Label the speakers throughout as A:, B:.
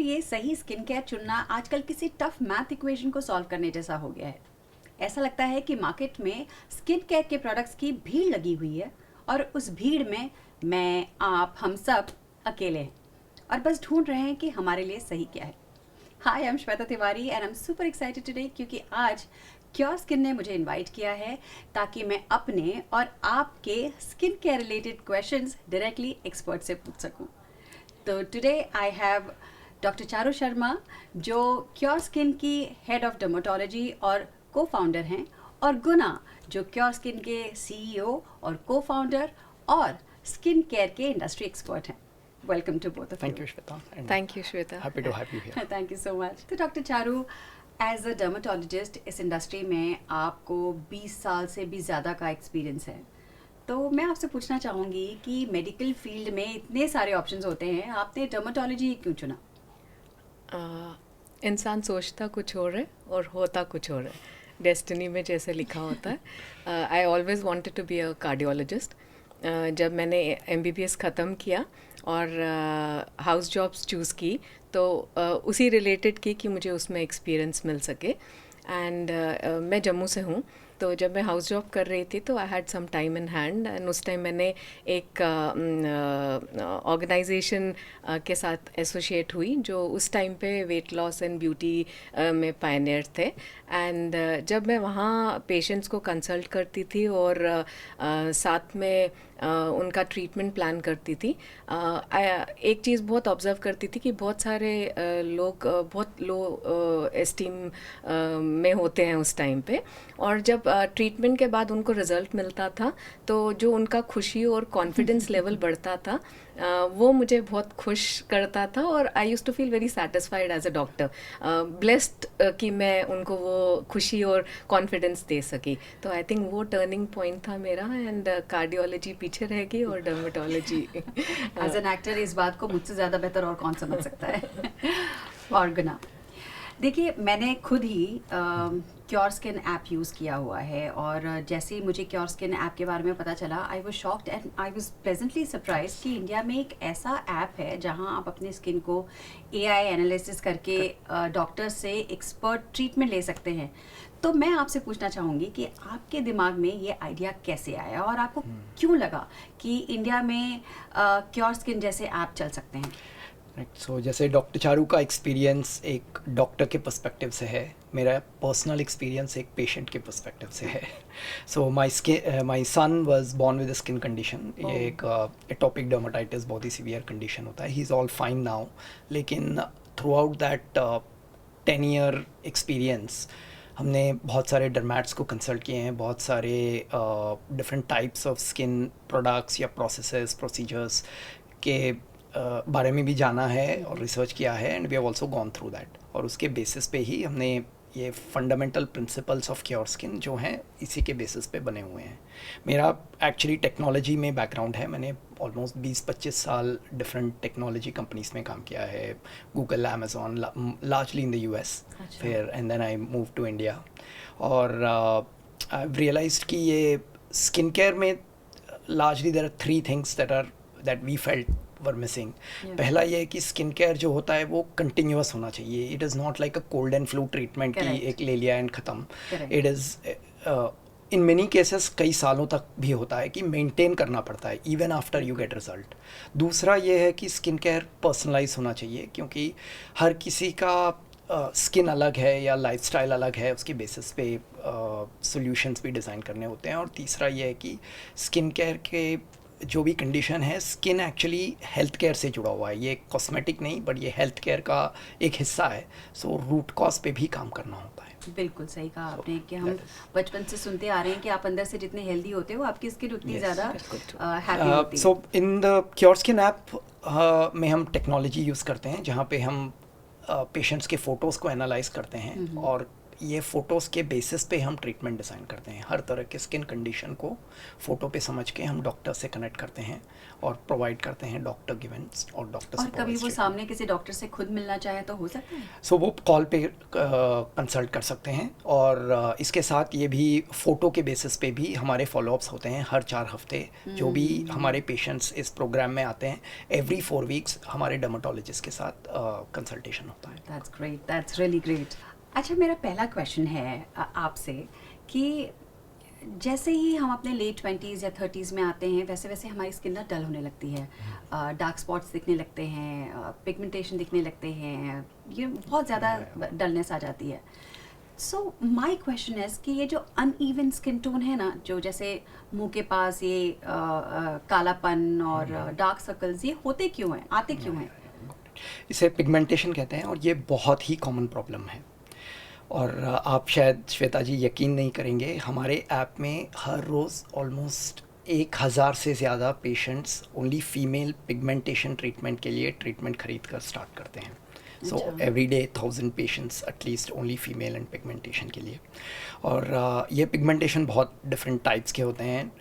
A: लिए सही skin care चुनना आजकल किसी टफ मैथ इक्वेशन को सॉल्व करने जैसा हो गया है। ऐसा लगता है कि मार्केट में स्किन केयर के प्रोडक्ट्स की भीड़ लगी हुई है और उस भीड़ में मैं, आप, हम सब अकेले हैं और बस ढूंढ रहे हैं कि हमारे लिए सही क्या है। Hi, I am Shweta Tiwari and I am super excited today क्योंकि आज क्योरस्किन ने मुझे इनवाइट किया है ताकि मैं अपने और आपके skin care related questions directly expert से पूछ सकूं। तो today I have doctor Charu Sharma, जो क्योरस्किन की हेड ऑफ डर्मेटोलॉजी और को फाउंडर हैं, और गुना, जो क्योरस्किन के सीईओ और को फाउंडर और स्किन केयर के इंडस्ट्री एक्सपर्ट हैं। Welcome to both of you.
B: Thank you, Shweta. And
C: Thank you, Shweta.
B: happy to have you here.
A: Thank you so much. तो doctor Charu, as a dermatologist इस industry में आपको 20 साल से भी ज़्यादा का एक्सपीरियंस है, तो मैं आपसे पूछना चाहूँगी कि मेडिकल फील्ड में इतने सारे ऑप्शंस होते हैं, आपने डर्मेटोलॉजी क्यों चुना?
C: इंसान सोचता कुछ और है और होता कुछ और है, डेस्टिनी में जैसे लिखा होता है। I always wanted to be a cardiologist. जब मैंने एमबीबीएस ख़त्म किया और हाउस जॉब्स चूज़ की तो उसी रिलेटेड की कि मुझे उसमें एक्सपीरियंस मिल सके। एंड मैं जम्मू से हूँ, तो जब मैं हाउस जॉब कर रही थी तो I had some time in hand and उस टाइम मैंने एक ऑर्गेनाइजेशन के साथ एसोसिएट हुई जो उस टाइम पे वेट लॉस एंड ब्यूटी में पायनियर थे। एंड जब मैं वहाँ पेशेंट्स को कंसल्ट करती थी और साथ में उनका ट्रीटमेंट प्लान करती थी, एक चीज़ बहुत ऑब्ज़र्व करती थी कि बहुत सारे लोग बहुत लो एस्टीम में होते हैं उस टाइम पे, और जब ट्रीटमेंट के बाद उनको रिज़ल्ट मिलता था तो जो उनका खुशी और कॉन्फिडेंस लेवल बढ़ता था वो मुझे बहुत खुश करता था और I use to feel very satisfied as a doctor, blessed कि मैं उनको वो खुशी और कॉन्फिडेंस दे सकी। तो आई थिंक वो टर्निंग पॉइंट था मेरा, एंड कार्डियोलॉजी पीछे रह गई और डर्मेटोलॉजी।
A: एज एन एक्टर इस बात को मुझसे ज़्यादा बेहतर और कौन समझ सकता है। और गुना, देखिए, मैंने खुद ही क्योरस्किन ऐप यूज़ किया हुआ है और जैसे ही मुझे क्योरस्किन ऐप के बारे में पता चला, I was shocked and I was pleasantly surprise कि इंडिया में एक ऐसा ऐप है जहां आप अपने स्किन को एआई एनालिसिस करके डॉक्टर से एक्सपर्ट ट्रीटमेंट ले सकते हैं। तो मैं आपसे पूछना चाहूँगी कि आपके दिमाग में ये आइडिया कैसे आया और आपको क्यों लगा कि इंडिया में क्योरस्किन जैसे ऐप चल सकते हैं?
B: सो जैसे डॉक्टर चारू का एक्सपीरियंस एक डॉक्टर के पर्सपेक्टिव से है, मेरा पर्सनल एक्सपीरियंस एक पेशेंट के पर्सपेक्टिव से है। So my son was born with skin condition, ये एक एटोपिक डर्मेटाइटिस बहुत ही सीवियर कंडीशन होता है। He is all fine now, लेकिन throughout that 10 year experience हमने बहुत सारे डर्मैट्स को कंसल्ट किए हैं, बहुत सारे different types of skin products या प्रोसेसेस प्रोसीजर्स के बारे में भी जाना है और रिसर्च किया है, and we have also gone through that. और उसके बेसिस पे ही हमने ये फंडामेंटल प्रिंसिपल्स ऑफ क्योरस्किन जो हैं इसी के बेसिस पे बने हुए हैं। मेरा एक्चुअली टेक्नोलॉजी में बैकग्राउंड है, मैंने ऑलमोस्ट 20-25 साल डिफरेंट टेक्नोलॉजी कंपनीज में काम किया है, Google, Amazon, largely in the US. फिर and then I move to India और आई हैव रियलाइज्ड कि ये स्किन केयर में largely there are 3 things that we felt were missing. पहला ये है कि स्किन केयर जो होता है वो कंटिन्यूअस होना चाहिए। It is not like a cold and flu treatment की एक ले लिया एंड ख़त्म। It is in many cases कई सालों तक भी होता है कि मेंटेन करना पड़ता है even after you get result. दूसरा ये है कि स्किन केयर पर्सनलाइज होना चाहिए, क्योंकि हर किसी का स्किन अलग है या लाइफस्टाइल अलग है, उसके बेसिस पे सॉल्यूशंस भी डिज़ाइन करने होते हैं। और तीसरा ये है कि स्किन केयर के जो भी कंडीशन है, स्किन एक्चुअली हेल्थ केयर से जुड़ा हुआ है, ये कॉस्मेटिक नहीं बट ये हेल्थ केयर का एक हिस्सा है। सो रूट कॉज पे भी काम करना होता है।
A: बिल्कुल सही कहा आपने कि हम बचपन से सुनते आ रहे हैं कि आप अंदर से जितने हेल्दी होते हो आपकी स्किन उतनी ज़्यादा हैप्पी होती है।
B: सो इन द क्योरस्किन ऐप में हम टेक्नोलॉजी यूज़ करते हैं जहाँ पे हम पेशेंट्स के फ़ोटोज़ को एनालाइज करते हैं और ये फ़ोटोज़ के बेसिस पे हम ट्रीटमेंट डिज़ाइन करते हैं। हर तरह के स्किन कंडीशन को फ़ोटो पे समझ के हम डॉक्टर से कनेक्ट करते हैं और प्रोवाइड करते हैं डॉक्टर गिवन और डॉक्टर
A: और कभी वो सामने किसी डॉक्टर से खुद मिलना चाहे तो हो सकता है?
B: सो वो कॉल पे कंसल्ट कर सकते हैं, और इसके साथ ये भी फ़ोटो के बेसिस पे भी हमारे फॉलोअप्स होते हैं हर 4 हफ्ते। जो भी हमारे पेशेंट्स इस प्रोग्राम में आते हैं, एवरी 4 वीक्स हमारे डर्मेटोलॉजिस्ट के साथ कंसल्टेशन होता है।
A: That's great, that's really great. अच्छा, मेरा पहला क्वेश्चन है आपसे कि जैसे ही हम अपने लेट 20s या 30s में आते हैं, वैसे वैसे हमारी स्किन ना डल होने लगती है, डार्क स्पॉट्स दिखने लगते हैं, पिगमेंटेशन दिखने लगते हैं, ये बहुत ज़्यादा डलनेस आ जाती है। सो माई क्वेश्चन है कि ये जो अनइवन स्किन टोन है ना, जो जैसे मुंह के पास ये कालापन और डार्क सर्कल्स, ये होते क्यों हैं, आते क्यों हैं?
B: इसे पिगमेंटेशन कहते हैं और ये बहुत ही कॉमन प्रॉब्लम है। और आप शायद श्वेता जी यकीन नहीं करेंगे, हमारे ऐप में हर रोज़ ऑलमोस्ट 1000 से ज़्यादा patients only female pigmentation treatment के लिए ट्रीटमेंट खरीद कर स्टार्ट करते हैं। So every day 1000 patients at least only female and pigmentation के लिए। और ये पिगमेंटेशन बहुत डिफरेंट टाइप्स के होते हैं,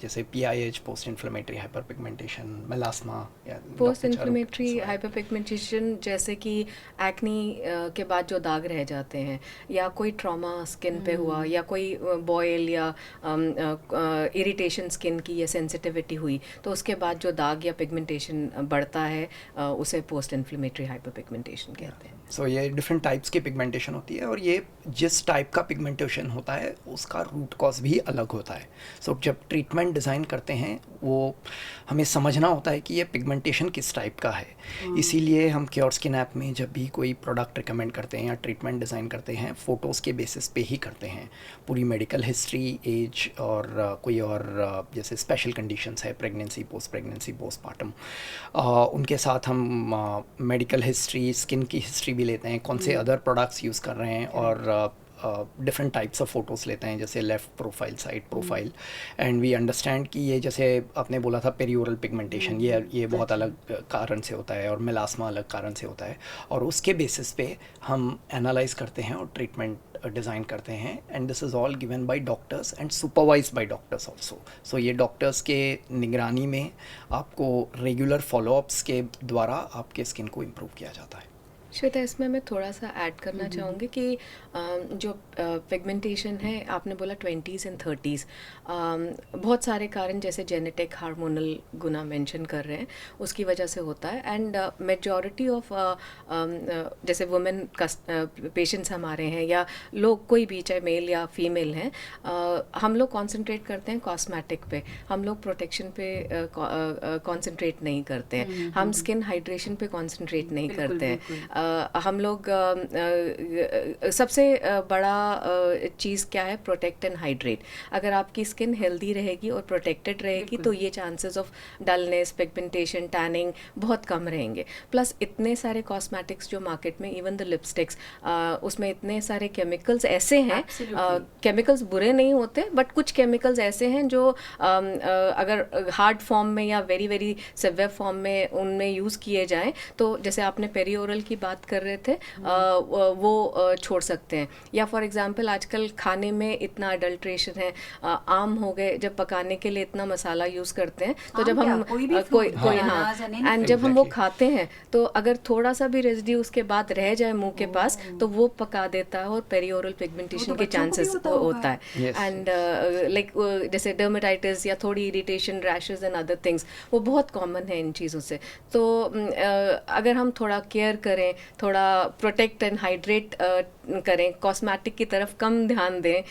B: जैसे PIH, post inflammatory hyper pigmentation, melasma या
C: पोस्ट इन्फ्लेमेटरी हाइपर पिगमेंटेशन, जैसे कि एक्नी के बाद जो दाग रह जाते हैं, या कोई ट्रॉमा स्किन पे हुआ, या कोई बॉयल या इरिटेशन स्किन की या सेंसिटिविटी हुई, तो उसके बाद जो दाग या पिगमेंटेशन बढ़ता है उसे पोस्ट इन्फ्लेमेटरी हाइपर पिगमेंटेशन कहते हैं।
B: सो ये डिफरेंट टाइप्स की पिगमेंटेशन होती है, और ये जिस टाइप का पिगमेंटेशन होता है उसका रूट कॉज भी अलग होता है। सो जब ट्रीटमेंट डिज़ाइन करते हैं, वो हमें समझना होता है कि ये पिगमेंटेशन किस टाइप का है। इसीलिए हम क्योरस्किन ऐप में जब भी कोई प्रोडक्ट रिकमेंड करते हैं या ट्रीटमेंट डिज़ाइन करते हैं, फ़ोटोज़ के बेसिस पे ही करते हैं। पूरी मेडिकल हिस्ट्री, एज और कोई और जैसे स्पेशल कंडीशंस है, प्रेगनेंसी, पोस्ट पार्टम, उनके साथ हम मेडिकल हिस्ट्री, स्किन की हिस्ट्री भी लेते हैं, कौन से अदर प्रोडक्ट्स यूज़ कर रहे हैं, और डिफरेंट टाइप्स ऑफ फ़ोटोज़ लेते हैं, जैसे left profile, side profile, and we understand कि ये जैसे आपने बोला था पेरियोरल पिगमेंटेशन, ये बहुत अलग कारण से होता है, और मेलास्मा अलग कारण से होता है, और उसके बेसिस पे हम एनालाइज करते हैं और ट्रीटमेंट डिज़ाइन करते हैं। And this is all given by doctors and supervised by doctors also. So ये डॉक्टर्स के निगरानी में आपको रेगुलर फॉलोअप्स के द्वारा आपके स्किन को इम्प्रूव किया जाता है।
C: श्वेता, इसमें मैं थोड़ा सा ऐड करना चाहूँगी कि जो पिगमेंटेशन है, आपने बोला 20s एंड 30s, बहुत सारे कारण जैसे जेनेटिक, हार्मोनल गुना मेंशन कर रहे हैं, उसकी वजह से होता है। एंड मेजॉरिटी ऑफ जैसे वुमेन पेशेंट्स हमारे हैं, या लोग कोई भी, चाहे मेल या फीमेल हैं, हम लोग कॉन्सेंट्रेट करते हैं कॉस्मेटिक पे, हम लोग प्रोटेक्शन पे कॉन्सेंट्रेट नहीं करते हैं, हम स्किन हाइड्रेशन पे कॉन्सेंट्रेट नहीं करते हैं। हम लोग सबसे बड़ा चीज़ क्या है, प्रोटेक्ट एंड हाइड्रेट। अगर आपकी स्किन हेल्दी रहेगी और प्रोटेक्टेड रहेगी तो ये chances of dullness, pigmentation, tanning बहुत कम रहेंगे। प्लस इतने सारे कॉस्मेटिक्स जो मार्केट में, इवन द लिपस्टिक्स, उसमें इतने सारे केमिकल्स ऐसे हैं, केमिकल्स बुरे नहीं होते, बट कुछ केमिकल्स ऐसे हैं जो अगर हार्ड फॉर्म में या वेरी वेरी सिवियर फॉर्म में उनमें यूज़ किए जाएं, तो जैसे आपने पेरियोरल की बात कर रहे थे, वो छोड़ सकते हैं। या फॉर एग्जांपल आजकल खाने में इतना अडल्ट्रेशन है, आम हो गए, जब पकाने के लिए इतना मसाला यूज़ करते हैं, तो जब हम कोई हाँ, एंड जब हम वो खाते हैं तो अगर थोड़ा सा भी रेजिड्यू उसके बाद रह जाए मुंह के पास, तो वो पका देता है और पेरियोरल पिगमेंटेशन के चांसेस होता है। एंड लाइक जैसे डर्मेटाइटिस या थोड़ी irritation, rashes and other things, वो बहुत कॉमन है इन चीज़ों से। तो अगर हम थोड़ा केयर करें, थोड़ा प्रोटेक्ट एंड हाइड्रेट करें, कॉस्मेटिक की तरफ कम ध्यान दें,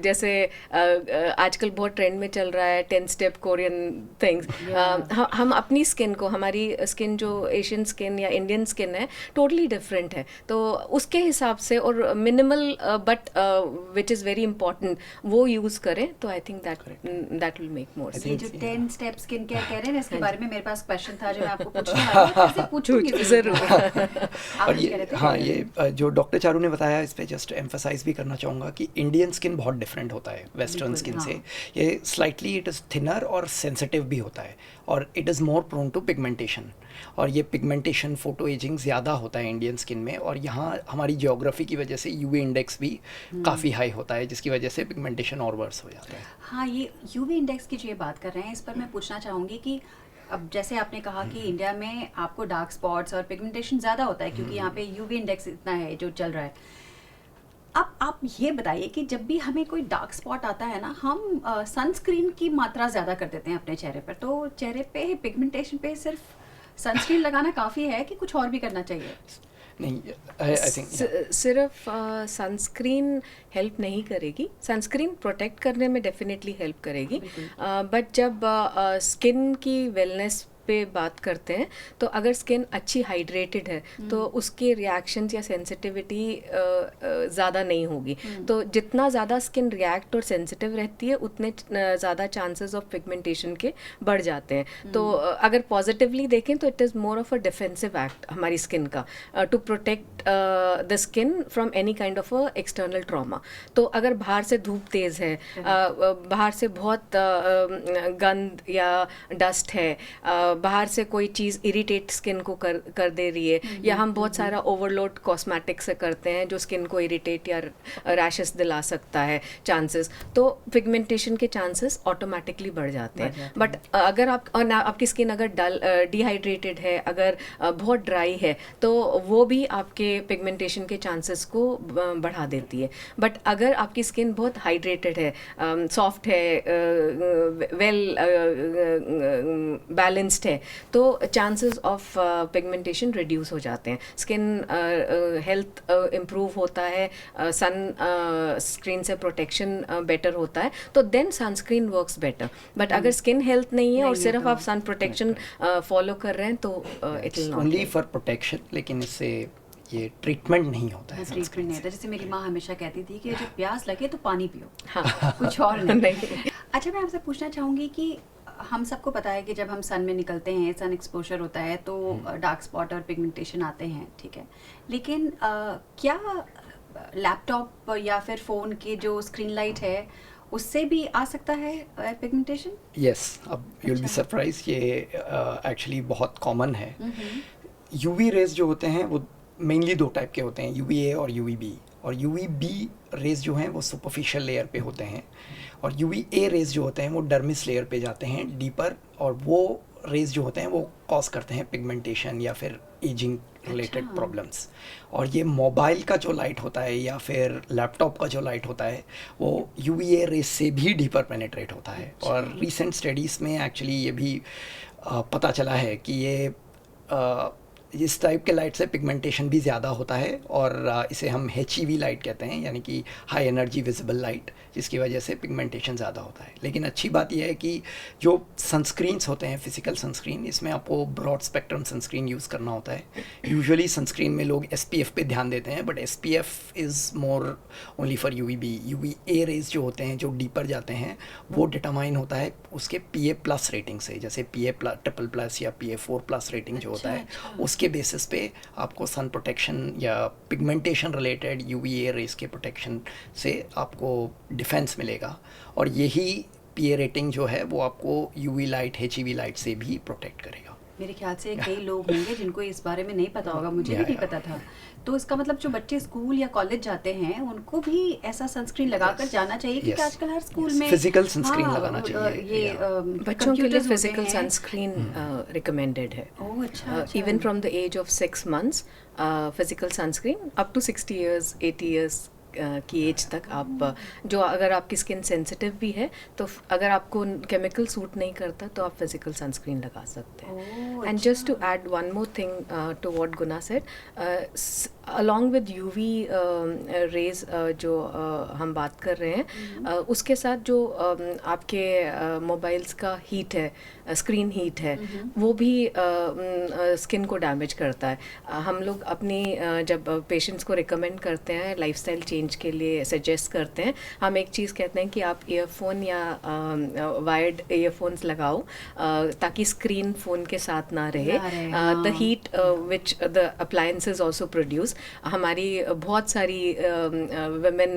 C: जैसे आजकल बहुत ट्रेंड में चल रहा है 10 स्टेप कोरियन थिंग्स, हम अपनी स्किन को, हमारी स्किन जो एशियन स्किन या इंडियन स्किन है, टोटली डिफरेंट है, तो उसके हिसाब से, और minimal but which is very important, वो यूज़ करें, तो I think that will make more sense.
A: ये जो 10 स्टेप स्किन केयर कह रहे हैं, इसके बारे में मेरे पास क्वेश्चन था जो मैं आपको पूछने वाली हूँ, पूछूंगी
C: ज़रूर।
A: आप
B: और
A: कुछ कह रहे
B: ये
A: थे?
B: हाँ, ये जो डॉक्टर चारू ने बताया, इस पे जस्ट एम्फसाइज भी करना चाहूँगा कि इंडियन स्किन बहुत डिफरेंट होता है वेस्टर्न
A: बिल्कुल,
B: स्किन से।
A: हाँ।
B: ये स्लाइटली इट इज़ थिनर और सेंसिटिव भी होता है, और it is more prone to pigmentation. और ये पिगमेंटेशन, फोटो एजिंग ज़्यादा होता है इंडियन स्किन में, और यहाँ हमारी जियोग्राफी की वजह से यूवी इंडेक्स भी काफ़ी हाई होता है, जिसकी वजह से पिगमेंटेशन और वर्स हो जाता है।
A: हाँ, ये यूवी इंडेक्स की जो ये बात कर रहे हैं, इस पर मैं पूछना चाहूँगी कि अब जैसे आपने कहा कि इंडिया में आपको डार्क स्पॉट्स और पिगमेंटेशन ज़्यादा होता है क्योंकि यहाँ पे यूवी इंडेक्स इतना है जो चल रहा है। अब आप ये बताइए कि जब भी हमें कोई डार्क स्पॉट आता है ना, हम सनस्क्रीन की मात्रा ज़्यादा कर देते हैं अपने चेहरे पर। तो चेहरे पे पिगमेंटेशन पे सिर्फ सनस्क्रीन लगाना काफ़ी है कि कुछ और भी करना चाहिए?
B: नहीं, आई थिंक
C: सिर्फ सनस्क्रीन हेल्प नहीं करेगी, सनस्क्रीन प्रोटेक्ट करने में डेफिनेटली हेल्प करेगी, बट जब स्किन की वेलनेस पे बात करते हैं तो अगर स्किन अच्छी हाइड्रेटेड है तो उसके रिएक्शंस या सेंसिटिविटी ज़्यादा नहीं होगी। तो जितना ज़्यादा स्किन रिएक्ट और सेंसिटिव रहती है उतने ज़्यादा चांसेस ऑफ पिगमेंटेशन के बढ़ जाते हैं। तो अगर पॉजिटिवली देखें तो it is more of a defensive act हमारी स्किन का, to protect the skin from any kind of a external trauma. तो अगर बाहर से धूप तेज़ है, बाहर से बहुत गंद या डस्ट है, बाहर से कोई चीज़ इरिटेट स्किन को कर दे रही है, या हम बहुत सारा ओवरलोड कॉस्मेटिक से करते हैं जो स्किन को इरिटेट या रैशेस दिला सकता है चांसेस, तो पिगमेंटेशन के चांसेस ऑटोमेटिकली बढ़ जाते हैं। बट अगर आपकी स्किन अगर डिहाइड्रेटेड है, अगर बहुत ड्राई है, तो वो भी आपके पिगमेंटेशन के चांसेस को बढ़ा देती है। बट अगर आपकी स्किन बहुत हाइड्रेटेड है, सॉफ्ट है, वेल बैलेंस्ड है, तो चांसेस ऑफ पिगमेंटेशन रिड्यूस हो जाते हैं, स्किन हेल्थ इम्प्रूव होता है, सन स्क्रीन से प्रोटेक्शन बेटर होता है, तो then sunscreen works better. But अगर स्किन हेल्थ नहीं है और सिर्फ आप सन प्रोटेक्शन फॉलो कर रहे हैं तो it will not
B: only for protection, लेकिन इससे ये ट्रीटमेंट नहीं होता है।
A: ट्रीटमेंट नहीं होता। जैसे मेरी माँ हमेशा कहती थी कि जब प्यास लगे तो पानी पियो,
C: हाँ
A: कुछ और नहीं।
C: नहीं।
A: अच्छा, मैं आपसे पूछना चाहूँगी कि हम सबको पता है कि जब हम सन में निकलते हैं, सन एक्सपोजर होता है तो डार्क स्पॉट और पिगमेंटेशन आते हैं, ठीक है, लेकिन क्या लैपटॉप या फिर फ़ोन के जो स्क्रीन लाइट है उससे भी आ सकता है पिगमेंटेशन?
B: यस, अब यू विल बी सरप्राइज, ये एक्चुअली बहुत कॉमन है। यूवी रेज जो होते हैं वो मेनली दो टाइप के होते हैं, यूवी ए और यूवी बी। और यूवी बी रेज जो हैं वो सुपरफिशियल लेयर पे होते हैं, और यूवी ए रेज जो होते हैं वो डर्मिस लेयर पे जाते हैं डीपर, और वो रेज जो होते हैं वो कॉज करते हैं पिगमेंटेशन या फिर एजिंग रिलेटेड प्रॉब्लम्स। और ये मोबाइल का जो लाइट होता है या फिर लैपटॉप का जो लाइट होता है वो यूवीए रेज से भी डीपर पेनिट्रेट होता है। और रीसेंट स्टडीज़ में एक्चुअली ये भी पता चला है कि ये इस टाइप के लाइट से पिगमेंटेशन भी ज़्यादा होता है, और इसे हम HEV लाइट कहते हैं, यानी कि हाई एनर्जी विजिबल लाइट, जिसकी वजह से पिगमेंटेशन ज़्यादा होता है। लेकिन अच्छी बात यह है कि जो सनस्क्रीन्स होते हैं, फिजिकल सनस्क्रीन, इसमें आपको ब्रॉड स्पेक्ट्रम सनस्क्रीन यूज़ करना होता है। यूजुअली सनस्क्रीन में लोग SPF पे ध्यान देते हैं, but SPF is more only for UVB। UVA rays जो होते हैं, जो डीपर जाते हैं, वो डिटरमाइन होता है उसके PA+ रेटिंग से, जैसे PA++ या PA4+ रेटिंग जो होता है, उसके बेसिस पे आपको सन प्रोटेक्शन या पिगमेंटेशन रिलेटेड UVA रेज के प्रोटेक्शन से आपको डिफेंस मिलेगा। और यही PA रेटिंग जो है वो आपको UV लाइट, HEV लाइट से भी प्रोटेक्ट करेगा।
A: मेरे ख्याल से कई लोग होंगे जिनको इस बारे में नहीं पता होगा, मुझे भी नहीं पता था। तो इसका मतलब जो बच्चे स्कूल या कॉलेज जाते हैं उनको भी ऐसा सनस्क्रीन लगाकर जाना चाहिए, क्योंकि आजकल हर स्कूल में
B: फिजिकल सनस्क्रीन लगाना चाहिए।
A: ये
C: बच्चों के लिए फिजिकल सनस्क्रीन रिकमेंडेड है।
A: ओह अच्छा।
C: Even from the age of 6 months physical sunscreen up to 60 years 80 years की एज तक आप जो अगर आपकी स्किन सेंसिटिव भी है तो अगर आपको केमिकल सूट नहीं करता तो आप फिजिकल सनस्क्रीन लगा सकते हैं। And just to add one more thing to what Guna said, along with UV rays जो हम बात कर रहे हैं, उसके साथ जो आपके मोबाइल्स का हीट है, स्क्रीन हीट है, वो भी स्किन को डैमेज करता है। हम लोग अपनी जब पेशेंट्स को रिकमेंड करते हैं, लाइफस्टाइल चेंज के लिए सजेस्ट करते हैं, हम एक चीज़ कहते हैं कि आप ईयरफोन या वायर्ड ईयरफोन्स लगाओ ताकि स्क्रीन फ़ोन के साथ ना रहे। The heat which the appliances also produce, हमारी बहुत सारी वुमेन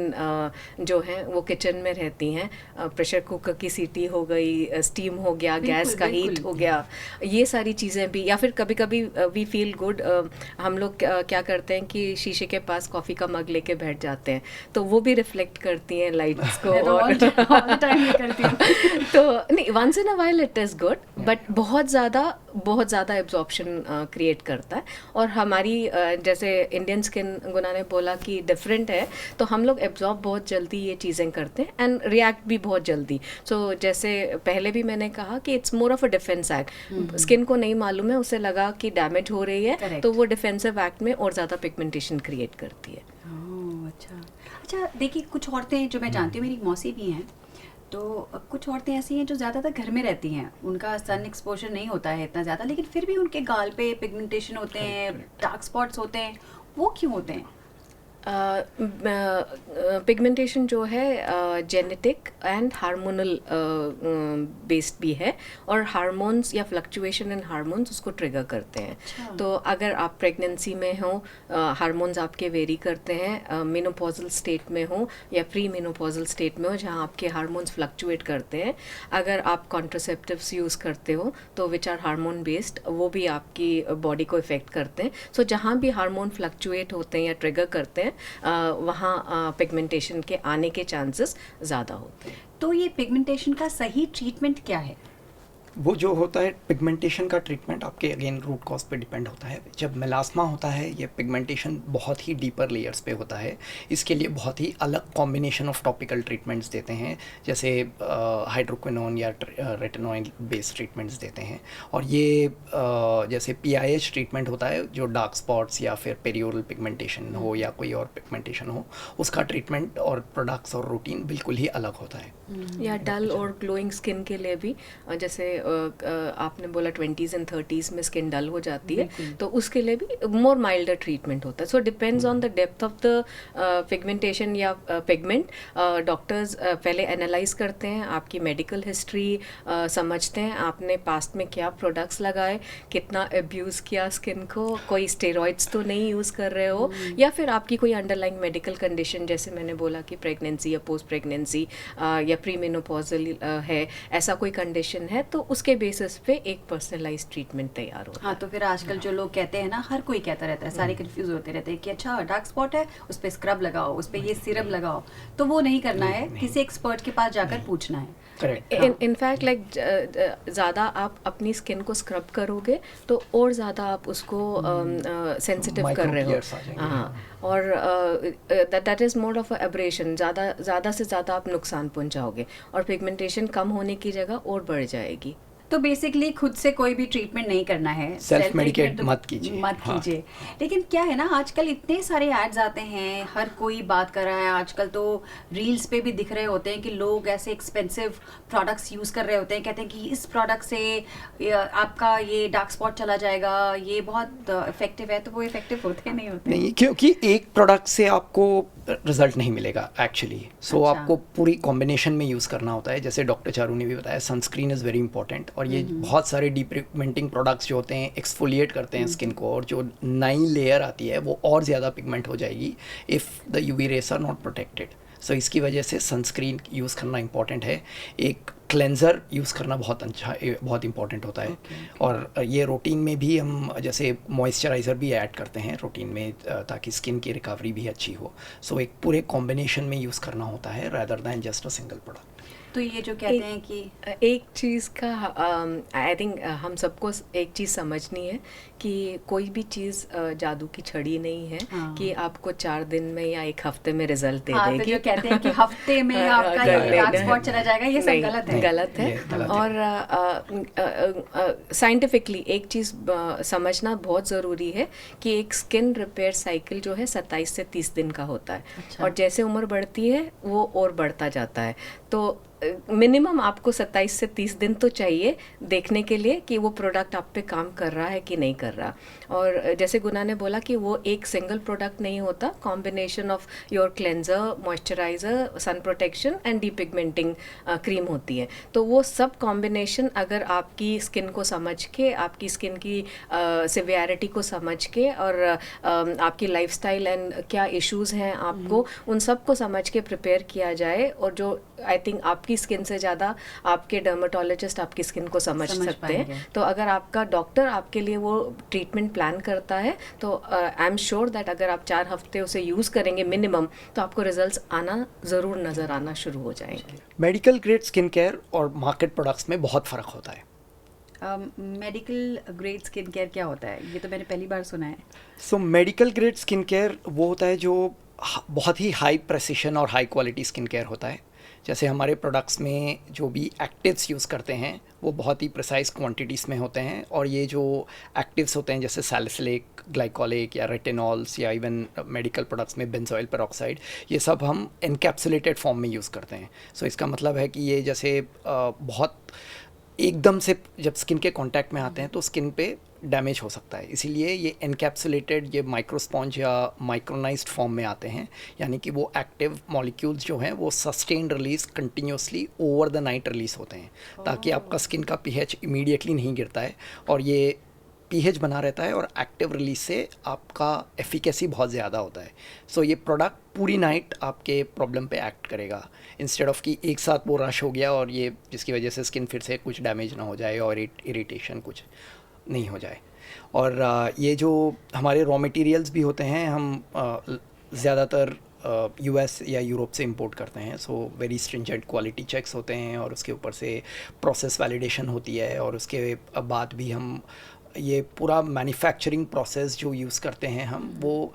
C: जो हैं वो किचन में रहती हैं, प्रेशर कुकर की सीटी हो गई, स्टीम हो गया, गैस का हीट हो गया, ये सारी चीज़ें भी, या फिर कभी कभी वी फील गुड, हम लोग क्या करते हैं कि शीशे के पास कॉफ़ी का मग लेके बैठ जाते हैं, तो वो भी रिफ्लेक्ट करती हैं लाइट्स को। और तो नहीं, once in a while it is good, but बहुत ज़्यादा एब्जॉर्प्शन क्रिएट करता है। और हमारी जैसे इंडियन स्किन, गुना ने बोला कि डिफरेंट है, तो हम लोग एब्जॉर्ब बहुत जल्दी ये चीज़ें करते हैं एंड रिएक्ट भी बहुत जल्दी। सो जैसे पहले भी मैंने कहा कि it's more of a defence act. Skin को नहीं मालूम है, उसे लगा कि डैमेज हो रही है,
A: Correct.
C: तो वो डिफेंसिव एक्ट में और ज़्यादा पिगमेंटेशन क्रिएट करती है।
A: अच्छा, देखिए कुछ औरतें जो मैं जानती हूँ, मेरी मौसी भी हैं, तो कुछ औरतें ऐसी हैं जो ज़्यादातर घर में रहती हैं, उनका सन एक्सपोजर नहीं होता है इतना ज़्यादा, लेकिन फिर भी उनके गाल पे पिगमेंटेशन होते हैं, डार्क स्पॉट्स होते हैं, वो क्यों होते हैं?
C: पिगमेंटेशन जो है जेनेटिक एंड हार्मोनल बेस्ड भी है, और हार्मोन्स या फ्लक्चुएशन इन हार्मोन्स उसको ट्रिगर करते हैं।
A: अच्छा।
C: तो अगर आप प्रेगनेंसी में हो, हार्मोन्स आपके वेरी करते हैं, मेनोपॉजल स्टेट में हो या प्री मेनोपॉजल स्टेट में हो जहाँ आपके हार्मोन्स फ्लक्चुएट करते हैं, अगर आप कॉन्ट्रासेप्टिव्स यूज़ करते हो तो विच आर हार्मोन बेस्ड, वो भी आपकी बॉडी को इफ़ेक्ट करते हैं। सो जहाँ भी हार्मोन फ्लक्चुएट होते हैं या ट्रिगर करते हैं, वहाँ पिगमेंटेशन के आने के चांसेस ज़्यादा होते हैं।
A: तो ये पिगमेंटेशन का सही ट्रीटमेंट क्या है?
B: वो जो होता है पिगमेंटेशन का ट्रीटमेंट आपके अगेन रूट कॉज पे डिपेंड होता है। जब मेलास्मा होता है, ये पिगमेंटेशन बहुत ही डीपर लेयर्स पे होता है, इसके लिए बहुत ही अलग कॉम्बिनेशन ऑफ टॉपिकल ट्रीटमेंट्स देते हैं, जैसे हाइड्रोक्विनोन या रेटिनॉइड बेस्ड ट्रीटमेंट्स देते हैं। और ये जैसे PIH ट्रीटमेंट होता है, जो डार्क स्पॉट्स या फिर पेरियोरल पिगमेंटेशन हो या कोई और पिगमेंटेशन हो, उसका ट्रीटमेंट और प्रोडक्ट्स और रूटीन बिल्कुल ही अलग होता है।
C: या डल और ग्लोइंग स्किन के लिए भी, जैसे आपने बोला 20s एंड 30s में स्किन डल हो जाती है, तो उसके लिए भी मोर माइल्डर ट्रीटमेंट होता है। So depends on the depth of the pigmentation या पिगमेंट। डॉक्टर्स पहले एनालाइज करते हैं, आपकी मेडिकल हिस्ट्री समझते हैं, आपने पास्ट में क्या प्रोडक्ट्स लगाए, कितना अब्यूज़ किया स्किन को, कोई स्टेरॉइड्स तो नहीं यूज़ कर रहे हो, या फिर आपकी कोई अंडरलाइंग मेडिकल कंडीशन, जैसे मैंने बोला कि प्रेगनेंसी या पोस्ट प्रेगनेंसी या प्री मेनोपॉजल है, ऐसा कोई कंडीशन है, तो उसके बेसिस पे एक पर्सनलाइज्ड ट्रीटमेंट तैयार होता है।
A: हाँ, तो फिर आजकल जो लोग कहते हैं ना, हर कोई कहता रहता है, सारे कंफ्यूज होते रहते हैं कि अच्छा डार्क स्पॉट है, उस पे स्क्रब लगाओ, उस पे ये सीरम लगाओ, तो वो नहीं करना है, किसी एक्सपर्ट के पास जाकर पूछना है।
B: करेक्ट।
C: इनफैक्ट लाइक ज़्यादा आप अपनी स्किन को स्क्रब करोगे तो और ज़्यादा आप उसको सेंसिटिव कर रहे हो। हाँ, और that is mode of abrasion, ज़्यादा से ज़्यादा आप नुकसान पहुंचाओगे और पिगमेंटेशन कम होने की जगह और बढ़ जाएगी।
A: तो बेसिकली खुद से कोई भी ट्रीटमेंट नहीं करना है,
B: सेल्फ मेडिकेट
A: ट्रीटमेंट
B: मत कीजिए।
A: मत
B: हाँ।
A: कीजिए। लेकिन क्या है ना, आजकल इतने सारे एड्स आते हैं, हर कोई बात कर रहा है, आजकल तो रील्स पे भी दिख रहे होते हैं कि लोग ऐसे एक्सपेंसिव प्रोडक्ट्स यूज़ कर रहे होते हैं, कहते हैं कि इस प्रोडक्ट से आपका ये डार्क स्पॉट चला जाएगा, ये बहुत इफेक्टिव है। तो वो इफेक्टिव होते नहीं होते?
B: नहीं, क्योंकि एक प्रोडक्ट से आपको रिजल्ट नहीं मिलेगा एक्चुअली। सो
A: अच्छा।
B: आपको पूरी कॉम्बिनेशन में यूज़ करना होता है। जैसे डॉक्टर चारू ने भी बताया, सनस्क्रीन इज़ वेरी इंपॉर्टेंट, और ये बहुत सारे डीपिगमेंटिंग प्रोडक्ट्स जो होते हैं एक्सफोलिएट करते हैं स्किन को, और जो नई लेयर आती है वो और ज़्यादा पिगमेंट हो जाएगी if the UV rays are not protected. So इसकी वजह से सनस्क्रीन यूज़ करना इंपॉर्टेंट है। एक क्लेंजर यूज़ करना बहुत इंपॉर्टेंट होता है। और ये रूटीन में भी हम जैसे मॉइस्चराइज़र भी ऐड करते हैं रूटीन में, ताकि स्किन की रिकवरी भी अच्छी हो। सो एक पूरे कॉम्बिनेशन में यूज़ करना होता है rather than just a single product.
A: तो ये जो कहते हैं कि
C: एक चीज़ का आई थिंक हम सबको एक चीज़ समझनी है कि कोई भी चीज़ जादू की छड़ी नहीं है।
A: हाँ।
C: कि आपको 4 दिन में या 1 हफ्ते में रिजल्ट दे
A: हाँ, तो
C: देगी।
A: जो कहते हैं कि हफ्ते में आपका ये डार्क स्पॉट चला जाएगा, ये सब
C: नहीं,
A: गलत है।
C: गलत है।
B: ये गलत है।
C: और साइंटिफिकली एक चीज़ समझना बहुत ज़रूरी है कि एक स्किन रिपेयर साइकिल जो है 27 से 30 दिन का होता है।
A: अच्छा।
C: और जैसे उम्र बढ़ती है वो और बढ़ता जाता है। तो मिनिमम आपको 27 से 30 दिन तो चाहिए देखने के लिए कि वो प्रोडक्ट आप पे काम कर रहा है कि नहीं कर रहा। और जैसे गुना ने बोला कि वो एक सिंगल प्रोडक्ट नहीं होता, combination of your cleanser, moisturiser, sun protection and depigmenting cream होती है। तो वो सब कॉम्बिनेशन अगर आपकी स्किन को समझ के, आपकी स्किन की सिवियरिटी को समझ के और आपकी लाइफस्टाइल एंड क्या इश्यूज़ हैं आपको, उन सब को समझ के प्रिपेयर किया जाए। और जो आई थिंक आपकी स्किन से ज़्यादा आपके डर्मेटोलॉजिस्ट आपकी स्किन को समझ सकते हैं। तो अगर आपका डॉक्टर आपके लिए वो ट्रीटमेंट प्लान करता है तो आई एम श्योर दैट अगर आप 4 हफ्ते उसे यूज़ करेंगे मिनिमम, तो आपको रिजल्ट्स आना ज़रूर नज़र आना शुरू हो जाएंगे।
B: मेडिकल ग्रेड स्किन केयर और मार्केट प्रोडक्ट्स में बहुत फ़र्क होता है।
A: मेडिकल ग्रेड स्किन केयर क्या होता है? ये तो मैंने पहली बार सुना है।
B: So medical grade skin care वो होता है जो बहुत ही हाई प्रेसिशन और हाई क्वालिटी स्किन केयर होता है। जैसे हमारे प्रोडक्ट्स में जो भी एक्टिव्स यूज़ करते हैं वो बहुत ही प्रिसाइज क्वांटिटीज़ में होते हैं। और ये जो एक्टिव्स होते हैं जैसे सैलिसिलिक, ग्लाइकोलिक या रेटिनॉल्स या इवन मेडिकल प्रोडक्ट्स में बेंजोइल पेरोक्साइड, ये सब हम एनकैप्सुलेटेड फॉर्म में यूज़ करते हैं। सो इसका मतलब है कि ये जैसे बहुत एकदम से जब स्किन के कांटेक्ट में आते हैं तो स्किन पे डैमेज हो सकता है। इसीलिए ये एनकैप्सुलेटेड, ये माइक्रोस्पॉन्ज या माइक्रोनाइज्ड फॉर्म में आते हैं। यानी कि वो एक्टिव मॉलिक्यूल्स जो हैं वो sustained release continuously over the night release होते हैं, ताकि आपका स्किन का पीएच इमीडिएटली नहीं गिरता है और ये पीएच बना रहता है और एक्टिव रिलीज से आपका एफिकेसी बहुत ज़्यादा होता है। सो ये प्रोडक्ट पूरी नाइट आपके प्रॉब्लम पे एक्ट करेगा, इंस्टेड ऑफ कि एक साथ वो रश हो गया और ये जिसकी वजह से स्किन फिर से कुछ डैमेज ना हो जाए और इरिटेशन कुछ नहीं हो जाए। और ये जो हमारे रॉ मटेरियल्स भी होते हैं हम ज़्यादातर यूएस या यूरोप से इंपोर्ट करते हैं। So very stringent quality checks होते हैं और उसके ऊपर से प्रोसेस वैलिडेशन होती है। और उसके बाद भी हम ये पूरा मैन्युफैक्चरिंग प्रोसेस जो यूज़ करते हैं हम, वो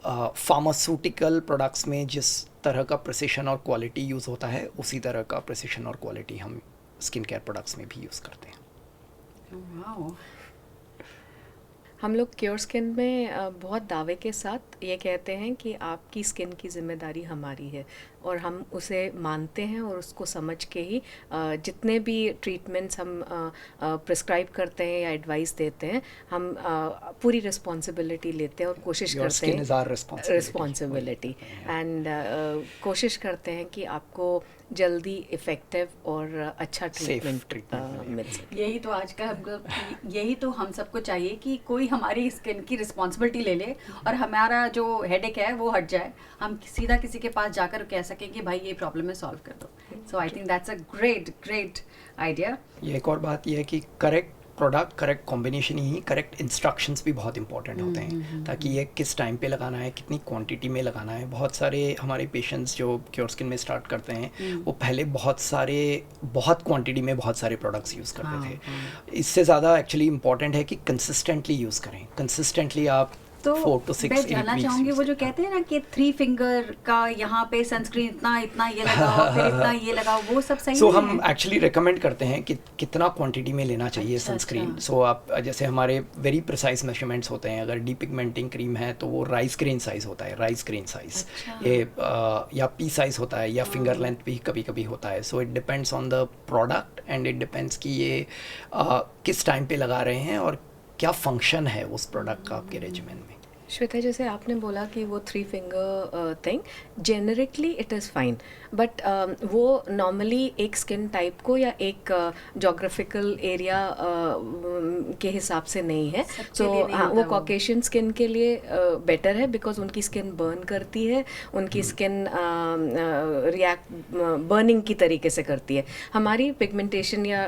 B: फार्मास्यूटिकल प्रोडक्ट्स में जिस तरह का प्रिसिशन और क्वालिटी यूज़ होता है उसी तरह का प्रिसिशन और क्वालिटी हम स्किन केयर प्रोडक्ट्स में भी यूज़ करते हैं।
A: वाओ।
C: हम लोग क्योरस्किन में बहुत दावे के साथ ये कहते हैं कि आपकी स्किन की जिम्मेदारी हमारी है और हम उसे मानते हैं और उसको समझ के ही जितने भी ट्रीटमेंट्स हम प्रिस्क्राइब करते हैं या एडवाइस देते हैं, हम पूरी रिस्पॉन्सिबिलिटी लेते हैं और कोशिश करते हैं रिस्पॉन्सिबिलिटी एंड कोशिश करते हैं कि आपको जल्दी इफ़ेक्टिव और अच्छा ट्रीटमेंट मिल सके।
A: यही तो आज का यही तो हम सबको चाहिए कि कोई हमारी स्किन की रिस्पॉन्सिबिलिटी ले ले और हमारा जो हेडेक है वो हट जाए, हम सीधा किसी के पास जाकर कह सकें कि भाई ये प्रॉब्लम है, सॉल्व कर दो। So I think that's a great idea.
B: ये एक और बात ये है कि करेक्ट प्रोडक्ट, करेक्ट कॉम्बिनेशन ही, करेक्ट इंस्ट्रक्शंस भी बहुत इंपॉर्टेंट होते हैं, ताकि ये किस टाइम पे लगाना है, कितनी क्वांटिटी में लगाना है। बहुत सारे हमारे पेशेंट्स जो क्योरस्किन में स्टार्ट करते हैं वो पहले बहुत क्वांटिटी में बहुत सारे प्रोडक्ट्स यूज़ करते थे। इससे ज़्यादा एक्चुअली इंपॉर्टेंट है कि कंसिस्टेंटली यूज़ करें। कंसिस्टेंटली आप
A: तो
B: 4 to 6
A: मैं जानना चाहूँगी वो जो कहते हैं ना कि 3 फिंगर का यहाँ पे सनस्क्रीन इतना ये लगाओ फिर इतना ये लगाओ, वो सब सही नहीं है?
B: हम एक्चुअली रिकमेंड करते हैं कि कितना क्वांटिटी में लेना चाहिए सनस्क्रीन। सो आप जैसे हमारे वेरी प्रिसाइज मेजरमेंट्स होते हैं। अगर डीपिगमेंटिंग क्रीम है तो वो राइस ग्रेन साइज होता है, राइस ग्रेन साइज। ये या पी साइज होता है या फिंगर लेंथ भी कभी कभी होता है। So it depends on the product and it depends कि ये किस टाइम पे लगा रहे हैं और क्या फंक्शन है उस प्रोडक्ट का आपके रेजिमेन में।
C: श्वेता, जैसे आपने बोला कि वो 3 finger thing generically it is fine, but वो नॉर्मली एक स्किन टाइप को या एक जोग्राफिकल एरिया के हिसाब से नहीं है। सो वो कॉकेशियन स्किन के लिए बेटर है बिकॉज उनकी स्किन बर्न करती है, उनकी स्किन रिएक्ट बर्निंग की तरीके से करती है। हमारी पिगमेंटेशन या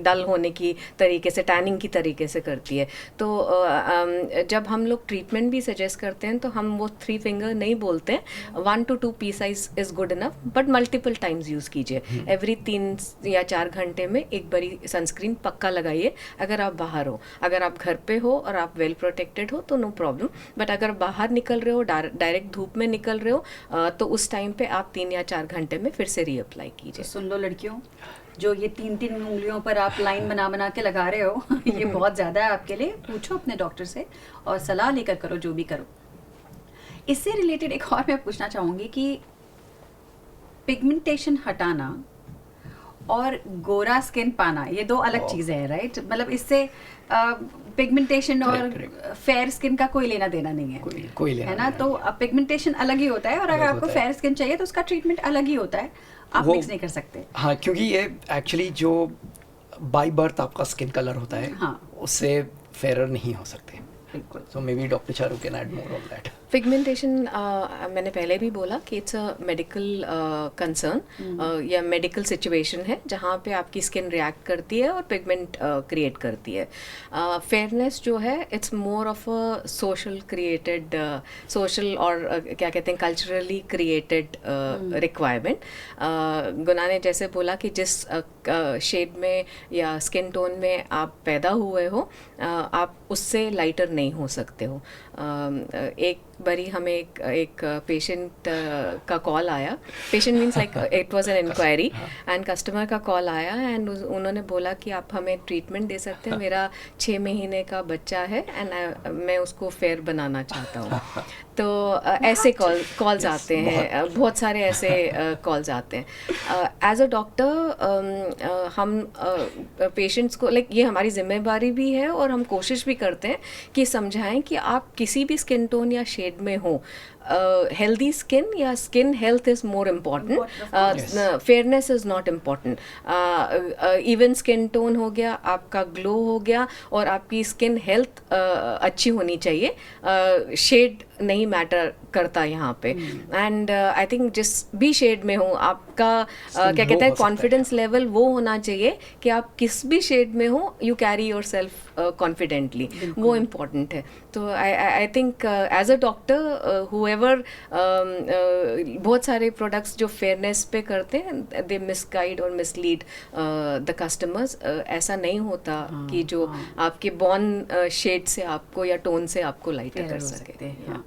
C: डल होने की तरीके से, टैनिंग की तरीके से करती है। तो जब हम लोग ट्रीटमेंट भी सजेस्ट करते हैं तो हम वो 3 फिंगर नहीं बोलते हैं, 1 to 2 P size is good enough, but multiple times use कीजिए। एवरी 3 या 4 घंटे में एक बारी सनस्क्रीन पक्का लगाइए। अगर आप बाहर हो, अगर आप घर पे हो और आप वेल प्रोटेक्टेड हो तो नो प्रॉब्लम, बट अगर बाहर निकल रहे हो, डायरेक्ट धूप में निकल रहे हो, तो उस टाइम पे आप 3 या 4 घंटे में फिर से रीअप्लाई
A: तो
C: कीजिए।
A: सुन लो लड़कियों, जो ये 3-3 उंगलियों पर आप लाइन बना बना के लगा रहे हो ये बहुत ज़्यादा है आपके लिए। पूछो अपने डॉक्टर से और सलाह लेकर करो जो भी करो। इससे रिलेटेड एक और मैं पूछना चाहूँगी कि पिगमेंटेशन हटाना और गोरा स्किन पाना ये 2 अलग चीज़ें हैं, राइट? मतलब इससे पिगमेंटेशन और फेयर स्किन का कोई लेना देना नहीं है,
B: कोई लेना
A: है ना?
B: देना
A: तो पिगमेंटेशन अलग ही होता है और अगर
B: अलग
A: आपको
B: होता है।
A: फेयर स्किन चाहिए तो उसका ट्रीटमेंट अलग ही होता है, आप
B: वो-
A: मिक्स नहीं कर सकते।
B: हाँ, क्योंकि ये एक्चुअली जो बाय बर्थ आपका स्किन कलर होता है,
A: हाँ।
B: उससे फेरर नहीं हो सकते।
A: बिल्कुल।
B: So maybe doctor Charu can add more on that.
C: Pigmentation मैंने पहले भी बोला कि इट्स अ मेडिकल कंसर्न या मेडिकल सिचुएशन है जहाँ पे आपकी स्किन रिएक्ट करती है और पिगमेंट क्रिएट करती है। फेयरनेस जो है it's more of a social created, social और क्या कहते हैं, कल्चरली क्रिएटेड रिक्वायरमेंट। गुना ने जैसे बोला कि जिस शेड में या स्किन टोन में आप पैदा हुए हो, आप उससे लाइटर नहीं हो सकते हो। एक बारी हमें एक पेशेंट का कॉल आया, patient means like it was an enquiry, and customer का कॉल आया एंड उन्होंने बोला कि आप हमें ट्रीटमेंट दे सकते हैं, मेरा 6 महीने का बच्चा है एंड मैं उसको फेयर बनाना चाहता हूँ। तो ऐसे कॉल्स आते हैं, बहुत सारे ऐसे कॉल्स आते हैं। एज अ डॉक्टर हम पेशेंट्स को, लाइक, ये हमारी जिम्मेदारी भी है और हम कोशिश भी करते हैं कि समझाएं कि आप किसी भी स्किन टोन या शेड में हो, healthy skin या skin health is more important, fairness is not important. Even skin tone हो गया, आपका ग्लो हो गया और आपकी स्किन हेल्थ अच्छी होनी चाहिए, शेड नहीं मैटर करता यहाँ पे। एंड आई थिंक जिस भी शेड में हो आपका क्या कहते हैं, कॉन्फिडेंस लेवल वो होना चाहिए कि आप किस भी शेड में हो you carry yourself confidently, वो इम्पोर्टेंट है। तो I think as a doctor however बहुत सारे प्रोडक्ट्स जो फेयरनेस पे करते हैं दे मिसगाइड और मिसलीड द कस्टमर्स। ऐसा नहीं होता कि जो आपके बॉर्न शेड से आपको या टोन से आपको लाइटर कर सकते हैं।
A: हाँ।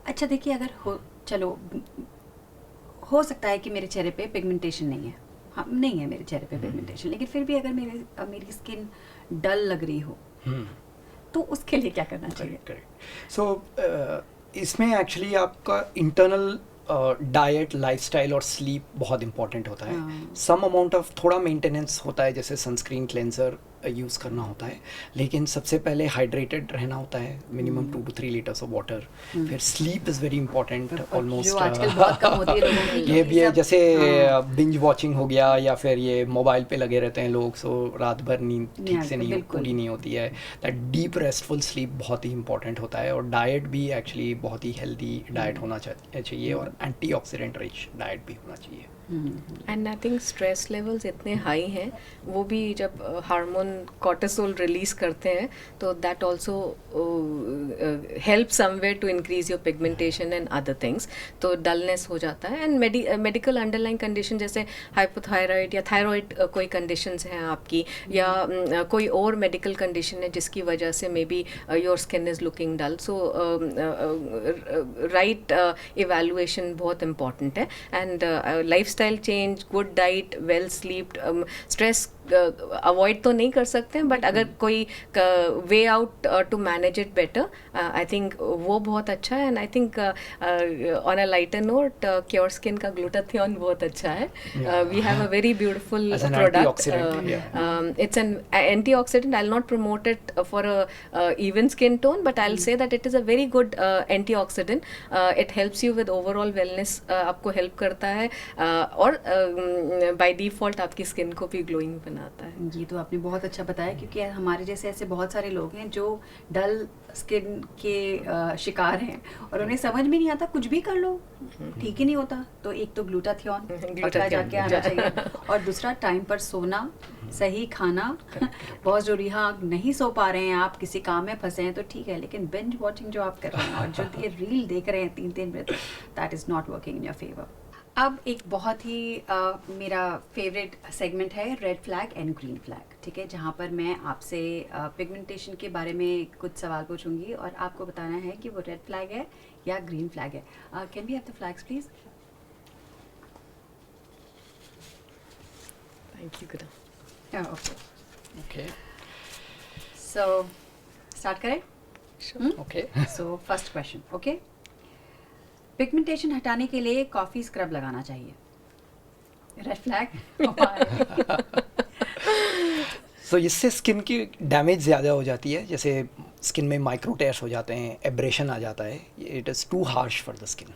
A: अच्छा देखिए, अगर चलो हो सकता है कि मेरे चेहरे पे पिगमेंटेशन नहीं है, हाँ नहीं है मेरे चेहरे पे पिगमेंटेशन, लेकिन फिर भी अगर मेरी स्किन डल लग रही हो तो उसके लिए क्या करना चाहिए?
B: करेक्ट। सो इसमें एक्चुअली आपका इंटरनल डाइट, लाइफस्टाइल और स्लीप बहुत इंपॉर्टेंट होता है। सम अमाउंट ऑफ थोड़ा मेंटेनेंस होता है, जैसे सनस्क्रीन, क्लेंजर यूज़ करना होता है, लेकिन सबसे पहले हाइड्रेटेड रहना होता है, minimum 2 to 3 litres of water. फिर sleep is very important, almost
A: बहुत कम होती है लोगों की।
B: ये भी है, जैसे बिंज वॉचिंग हो गया या फिर ये मोबाइल पे लगे रहते हैं लोग, सो रात भर नींद ठीक से नहीं पूरी नहीं होती है। दैट डीप रेस्टफुल स्लीप बहुत ही इंपॉर्टेंट होता है। और डाइट भी एक्चुअली बहुत ही हेल्दी डाइट होना चाहिए और एंटीऑक्सीडेंट रिच डाइट भी होना चाहिए।
C: And I think stress levels इतने हाई हैं, वो भी जब हार्मोन कॉर्टिसोल रिलीज करते हैं तो that also help somewhere to increase your pigmentation and other things. तो डलनेस हो जाता है। एंड मेडिकल अंडरलाइन कंडीशन जैसे हाइपोथायराइड या थायराइड कोई कंडीशंस हैं आपकी, या कोई और मेडिकल कंडीशन है जिसकी वजह से maybe your skin is looking dull, so right evaluation बहुत इंपॉर्टेंट है। And lifestyle change, good diet, well slept, stress avoid तो नहीं कर सकते हैं, बट अगर कोई way out to manage it better, I think वो बहुत अच्छा है। And I think on a lighter note, CureSkin का ग्लूटाथियोन बहुत अच्छा है। We have a very beautiful product, it's an antioxidant. I'll not promote it for a even skin tone, but I'll say that it is a very good antioxidant. It helps you with overall wellness, आपको help करता है, और by default आपकी skin को भी glowing आता है।
A: ये तो आपने बहुत अच्छा बताया, क्योंकि हमारे जैसे ऐसे बहुत सारे लोग हैं जो डल स्किन के शिकार हैं और उन्हें समझ में नहीं आता, कुछ भी कर लो ठीक ही नहीं होता। तो एक तो ग्लूटाथियोन पकड़ा जाके आना चाहिए, और दूसरा टाइम पर सोना, सही खाना बहुत जरूरी। हाँ, नहीं सो पा रहे हैं आप, किसी काम में फंसे हैं तो ठीक है, लेकिन बिंज वॉचिंग जो आप कर रहे हैं और जो ये रील देख रहे हैं 3-3 minute, that is not working in your favour. अब एक बहुत ही मेरा फेवरेट सेगमेंट है red flag and green flag, ठीक है, जहाँ पर मैं आपसे पिगमेंटेशन के बारे में कुछ सवाल पूछूंगी और आपको बताना है कि वो रेड फ्लैग है या ग्रीन फ्लैग है। Can we have the flags please?
C: Thank you Guna.
B: Okay.
A: So start करें?
B: Okay.
A: So first question, okay, pigmentation हटाने के लिए कॉफ़ी स्क्रब लगाना चाहिए, रेड फ्लैग?
B: सो इससे स्किन की डैमेज ज़्यादा हो जाती है, जैसे स्किन में माइक्रो टेयर्स हो जाते हैं, एब्रेशन आ जाता है, it is too harsh for the skin.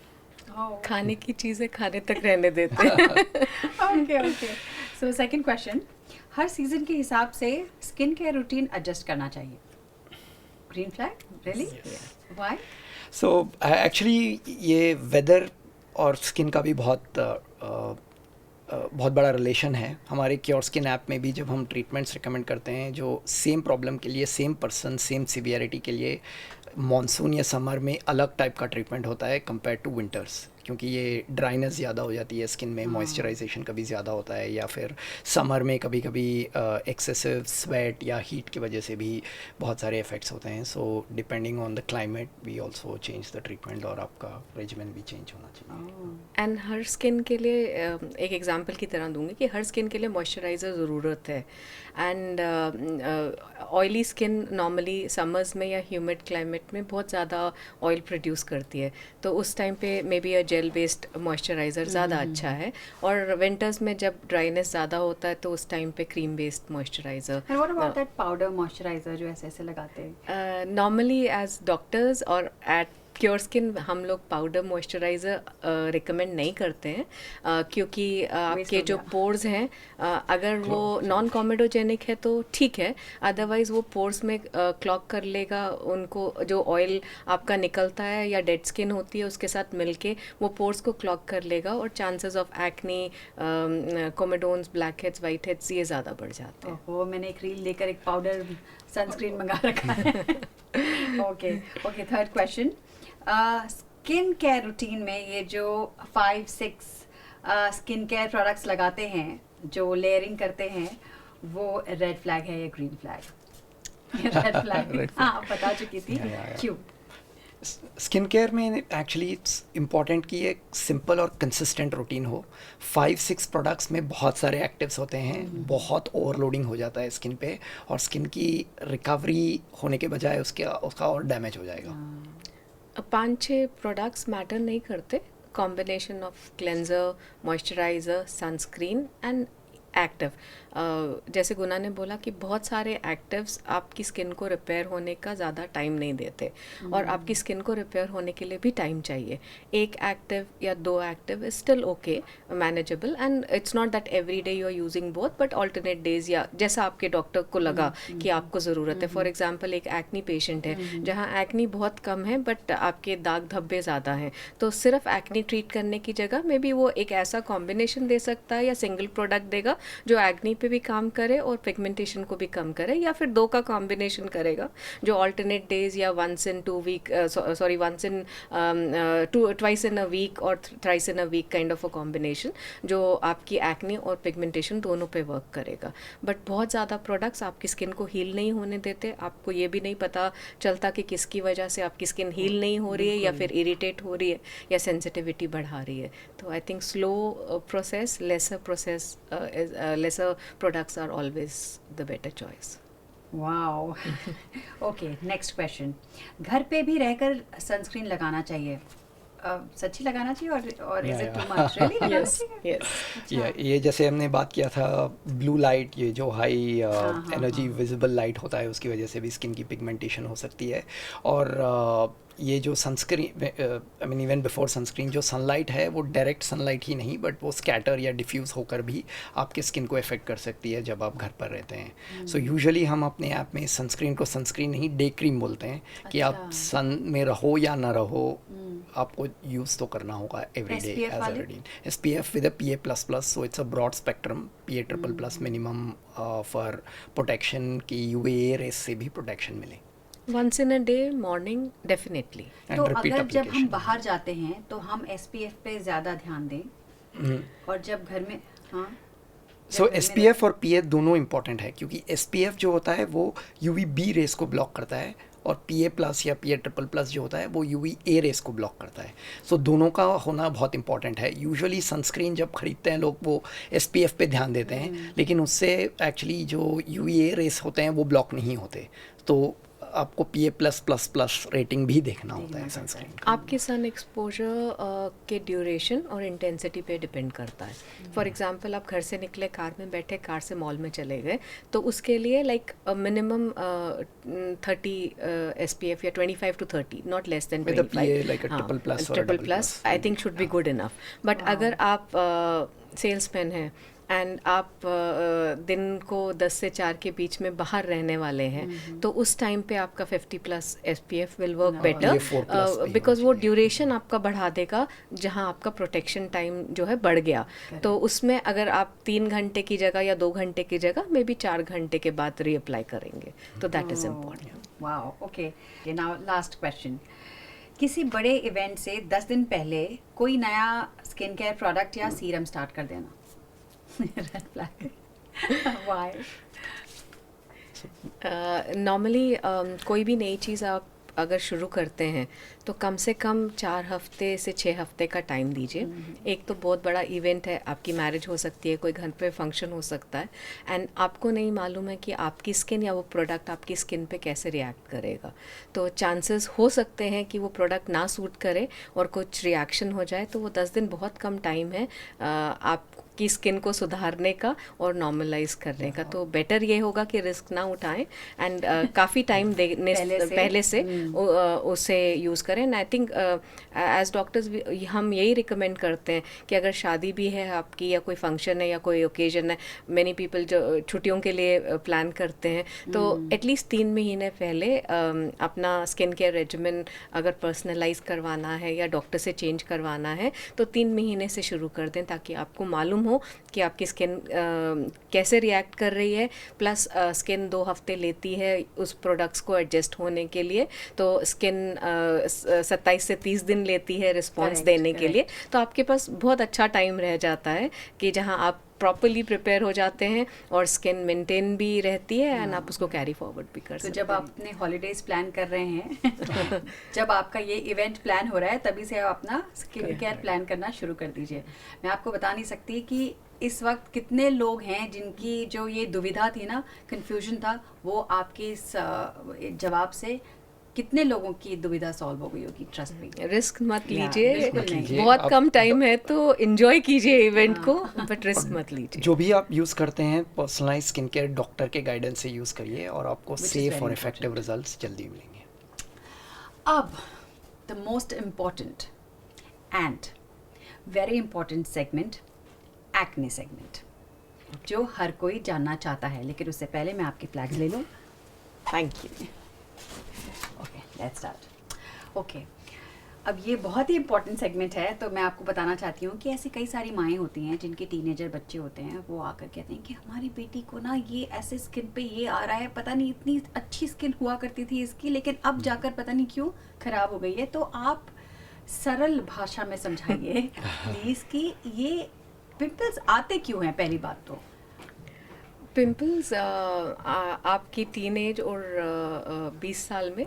C: खाने की चीज़ें खाने तक रहने देते हैं।
A: Okay okay. So second question, हर सीजन के हिसाब से स्किन केयर रूटीन एडजस्ट करना चाहिए, green flag? Really? Why?
B: So actually ये वेदर और स्किन का भी बहुत बड़ा रिलेशन है। हमारे क्योर स्किन ऐप में भी जब हम ट्रीटमेंट्स रिकमेंड करते हैं, जो सेम प्रॉब्लम के लिए सेम पर्सन सेम सिवियरिटी के लिए मॉनसून या समर में अलग टाइप का ट्रीटमेंट होता है कंपेयर टू विंटर्स, क्योंकि ये ड्राइनेस ज़्यादा हो जाती है स्किन में, मॉइस्चराइजेशन कभी ज़्यादा होता है, या फिर समर में कभी कभी एक्सेसिव स्वेट या हीट की वजह से भी बहुत सारे इफ़ेक्ट्स होते हैं। So depending on the climate we also change the treatment, और आपका रेजिमेंट भी चेंज होना चाहिए।
C: एंड हर स्किन के लिए एक एग्जांपल की तरह दूंगी कि हर स्किन के लिए मॉइस्चराइज़र ज़रूरत है। And oily skin normally summers में या ह्यूमिड क्लाइमेट में बहुत ज़्यादा ऑयल प्रोड्यूस करती है, तो उस टाइम पे may be gel based moisturiser ज़्यादा अच्छा है। और विंटर्स में जब ड्राइनेस ज़्यादा होता है तो उस टाइम पे cream based moisturiser.
A: And what about that powder moisturiser जो ऐसे ऐसे लगाते हैं?
C: नॉर्मली एज डॉक्टर्स और एट क्योरस्किन हम लोग पाउडर मॉइस्चराइज़र रिकमेंड नहीं करते हैं, क्योंकि आपके जो पोर्स हैं अगर वो नॉन कॉमेडोजेनिक है तो ठीक है, अदरवाइज़ वो पोर्स में क्लॉग कर लेगा, उनको जो ऑयल आपका निकलता है या डेड स्किन होती है उसके साथ मिलके वो पोर्स को क्लॉग कर लेगा, और chances of acne, comedones, blackheads, whiteheads ये ज़्यादा बढ़ जाते हैं।
A: ओहो, मैंने एक रील लेकर एक पाउडर सनस्क्रीन मंगा रखा है। Okay okay, third question, skin care routine में ये जो 5-6 स्किन केयर प्रोडक्ट्स लगाते हैं, जो लेयरिंग करते हैं, वो रेड फ्लैग है या ग्रीन फ्लैग? रेड फ्लैग, हाँ बता चुकी थी। क्यों?
B: स्किन केयर में एक्चुअली इट्स इम्पॉर्टेंट कि एक सिंपल और कंसिस्टेंट रूटीन हो। 5-6 प्रोडक्ट्स में बहुत सारे एक्टिव्स होते हैं, बहुत ओवरलोडिंग हो जाता है स्किन पे, और स्किन की रिकवरी होने के बजाय उसका और डैमेज हो जाएगा।
C: 5-6 प्रोडक्ट्स मैटर नहीं करते, combination of cleanser, moisturiser, sunscreen and active. जैसे गुना ने बोला कि बहुत सारे एक्टिव्स आपकी स्किन को रिपेयर होने का ज़्यादा टाइम नहीं देते, और आपकी स्किन को रिपेयर होने के लिए भी टाइम चाहिए। एक एक्टिव या 2 active is still okay, manageable, and it's not that every day you are using both, but alternate days या जैसा आपके डॉक्टर को लगा कि आपको ज़रूरत है। फॉर एग्जाम्पल एक एक्नी पेशेंट है जहाँ एक्नी बहुत कम है बट आपके दाग धब्बे ज़्यादा हैं, तो सिर्फ एक्नी ट्रीट करने की जगह मे बी वो एक ऐसा कॉम्बिनेशन दे सकता है या सिंगल प्रोडक्ट देगा जो एक्नी पे भी काम करे और पिगमेंटेशन को भी कम करे, या फिर 2 का कॉम्बिनेशन करेगा जो ऑल्टरनेट डेज या once in twice in a week और thrice in a week kind of a combination जो आपकी एक्ने और पिगमेंटेशन दोनों पे वर्क करेगा। बट बहुत ज़्यादा प्रोडक्ट्स आपकी स्किन को हील नहीं होने देते, आपको ये भी नहीं पता चलता कि किसकी वजह से आपकी स्किन हील नहीं हो रही है या फिर इरिटेट हो रही है या सेंसिटिविटी बढ़ा रही है। तो I think slow process, lesser products are always the better choice.
A: Wow. Okay, next question, घर पे भी रहकर सनस्क्रीन लगाना चाहिए, सच्ची लगाना चाहिए और is it too much? Really लगाना चाहिए?
C: Yes.
B: ये जैसे हमने बात किया था ब्लू लाइट, ये जो हाई एनर्जी विजिबल लाइट होता है उसकी वजह से भी स्किन की पिगमेंटेशन हो सकती है, और ये जो sunscreen, I mean even before sunscreen, जो सनलाइट है वो डायरेक्ट सनलाइट ही नहीं बट वो स्कैटर या डिफ्यूज़ होकर भी आपके स्किन को इफेक्ट कर सकती है जब आप घर पर रहते हैं. सो यूजुअली हम अपने ऐप में सनस्क्रीन को सनस्क्रीन नहीं डे क्रीम बोलते हैं कि आप सन में रहो या ना रहो, आपको यूज़ तो करना होगा every day
A: SPF
B: as a
A: वाले?
B: Routine. SPF with a PA++, so it's a broad spectrum, PA++ minimum for protection की UVA रेस से भी प्रोटेक्शन मिले.
C: Once in a day morning definitely.
A: तो
B: And repeat
A: अगर जब हम
B: application.
A: बाहर जाते हैं तो हम SPF पे ज़्यादा ध्यान दें, और जब घर में, हाँ,
B: सो
A: जब घर में
B: SPF और PA दोनों इंपॉर्टेंट है, क्योंकि SPF जो होता है वो UVB रेस को ब्लॉक करता है और PA+ या PA++ जो होता है वो UVA रेस को ब्लॉक करता है. सो दोनों का होना बहुत इंपॉर्टेंट है. यूजुअली सनस्क्रीन जब खरीदते हैं लोग वो SPF पे ध्यान देते हैं, लेकिन उससे एक्चुअली जो UVA रेस होते हैं वो ब्लॉक नहीं होते. तो आपको PA+++ रेटिंग भी देखना होता है सनस्क्रीन का.
C: आपके सन एक्सपोजर के ड्यूरेशन और इंटेंसिटी पे डिपेंड करता है. फॉर एग्जांपल आप घर से निकले, कार में बैठे, कार से मॉल में चले गए, तो उसके लिए लाइक मिनिमम 30 SPF या 25 to 30, not less than
B: With a
C: 25.
B: PA like a triple+ or a double+.
C: I think should be good enough. But अगर आप सेल्समैन हैं एंड आप दिन को 10 से 4 के बीच में बाहर रहने वाले हैं, तो उस टाइम पे आपका 50+ SPF विल वर्क
B: ये 4+
C: बेटर,
B: भी
C: बिकॉज
B: होना
C: वो
B: चाहिए.
C: ड्यूरेशन आपका बढ़ा देगा जहां आपका प्रोटेक्शन टाइम जो है बढ़ गया. तो उसमें अगर आप 3 घंटे की जगह या 2 घंटे की जगह मे बी 4 घंटे के बाद रीअप्लाई करेंगे, तो that is important.
A: Wow, okay. Now last question. किसी बड़े इवेंट से 10 दिन पहले कोई नया स्किन केयर प्रोडक्ट या सीरम स्टार्ट कर देना. Red flag. व्हाई?
C: नॉर्मली कोई भी नई चीज़ आप अगर शुरू करते हैं तो कम से कम 4 हफ्ते से 6 हफ्ते का टाइम दीजिए. एक तो बहुत बड़ा इवेंट है, आपकी मैरिज हो सकती है, कोई घर पे फंक्शन हो सकता है, एंड आपको नहीं मालूम है कि आपकी स्किन या वो प्रोडक्ट आपकी स्किन पे कैसे रिएक्ट करेगा. तो चांसेस हो सकते हैं कि वो प्रोडक्ट ना सूट करे और कुछ रिएक्शन हो जाए. तो वो 10 दिन बहुत कम टाइम है आपकी स्किन को सुधारने का और नॉर्मलाइज करने का. तो बेटर ये होगा कि रिस्क ना उठाएं एंड काफ़ी टाइम देने पहले से उसे यूज़ करें. And I think as doctors हम यही रिकमेंड करते हैं कि अगर शादी भी है आपकी या कोई फंक्शन है या कोई ओकेजन है, मेनी पीपल जो छुट्टियों के लिए प्लान करते हैं, तो एटलीस्ट 3 महीने पहले अपना स्किन केयर रेजिमेन अगर पर्सनलाइज करवाना है या डॉक्टर से चेंज करवाना है तो 3 महीने से शुरू कर दें, ताकि आपको मालूम हो कि आपकी स्किन कैसे रिएक्ट कर रही है. प्लस स्किन 2 हफ्ते लेती है उस प्रोडक्ट्स को एडजस्ट होने के लिए, तो स्किन 27 से 30 दिन लेती है रिस्पॉन्स देने के लिए. तो आपके पास बहुत अच्छा टाइम रह जाता है कि जहां आप प्रॉपर्ली प्रिपेयर हो जाते हैं और स्किन मेंटेन भी रहती है एंड आप उसको कैरी फॉरवर्ड भी कर सकते हैं.
A: तो जब आप अपने हॉलीडेज प्लान कर रहे हैं जब आपका ये इवेंट प्लान हो रहा है, तभी से आप अपना स्किन केयर प्लान करना शुरू कर दीजिए. मैं आपको बता नहीं सकती कि इस वक्त कितने लोग हैं जिनकी जो ये दुविधा थी ना, कंफ्यूजन था, वो आपके इस जवाब से कितने लोगों की दुविधा सॉल्व हो गई होगी. Trust me.
C: रिस्क मत लीजिए,
A: बिल्कुल नहीं.
C: बहुत कम टाइम है तो एंजॉय कीजिए इवेंट को, बट रिस्क मत लीजिए.
B: जो भी आप यूज़ करते हैं पर्सनलाइज स्किन केयर डॉक्टर के गाइडेंस से यूज़ करिए और आपको
A: Which is
B: सेफ
A: very
B: और इफेक्टिव रिजल्ट्स जल्दी मिलेंगे.
A: अब the most important and very important segment, acne segment, जो हर कोई जानना चाहता है. लेकिन उससे पहले मैं आपके फ्लैग्स ले लूँ.
C: Thank you.
A: Okay, let's start. Okay, अब ये बहुत ही इंपॉर्टेंट सेगमेंट है, तो मैं आपको बताना चाहती हूँ कि ऐसी कई सारी माएँ होती हैं जिनके टीनेजर बच्चे होते हैं, वो आकर कहते हैं कि हमारी बेटी को ना ये ऐसे स्किन पे ये आ रहा है, पता नहीं इतनी अच्छी स्किन हुआ करती थी इसकी, लेकिन अब जाकर पता नहीं क्यों खराब हो गई है. तो आप सरल भाषा में समझाइए प्लीज़ कि ये पिंपल्स आते क्यों हैं. पहली बात तो
C: पिंपल्स आपकी टीनेज और 20 साल में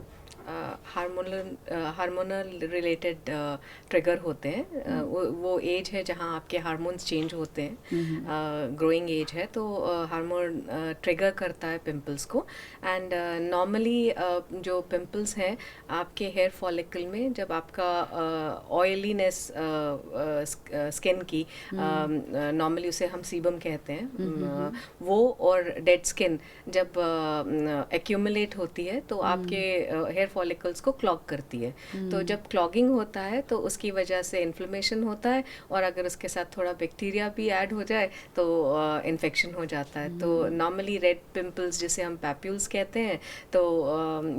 C: हार्मोनल रिलेटेड ट्रिगर होते हैं. वो एज है जहाँ आपके हार्मोन्स चेंज होते हैं, ग्रोइंग एज है, तो हार्मोन ट्रिगर करता है पिंपल्स को. एंड नॉर्मली जो पिंपल्स हैं आपके हेयर फॉलिकल में, जब आपका ऑयलीनेस स्किन की, नॉर्मली उसे हम सीबम कहते हैं, वो और डेड स्किन जब एक्यूमुलेट होती है तो आपके हेयर फॉलिकल्स को क्लॉग करती है। तो जब क्लॉगिंग होता है तो उसकी वजह से इन्फ्लेमेशन होता है, और अगर उसके साथ थोड़ा बैक्टीरिया भी ऐड हो जाए तो इन्फेक्शन हो जाता है। तो नॉर्मली रेड पिंपल्स जिसे हम पैप्यूल्स कहते हैं, तो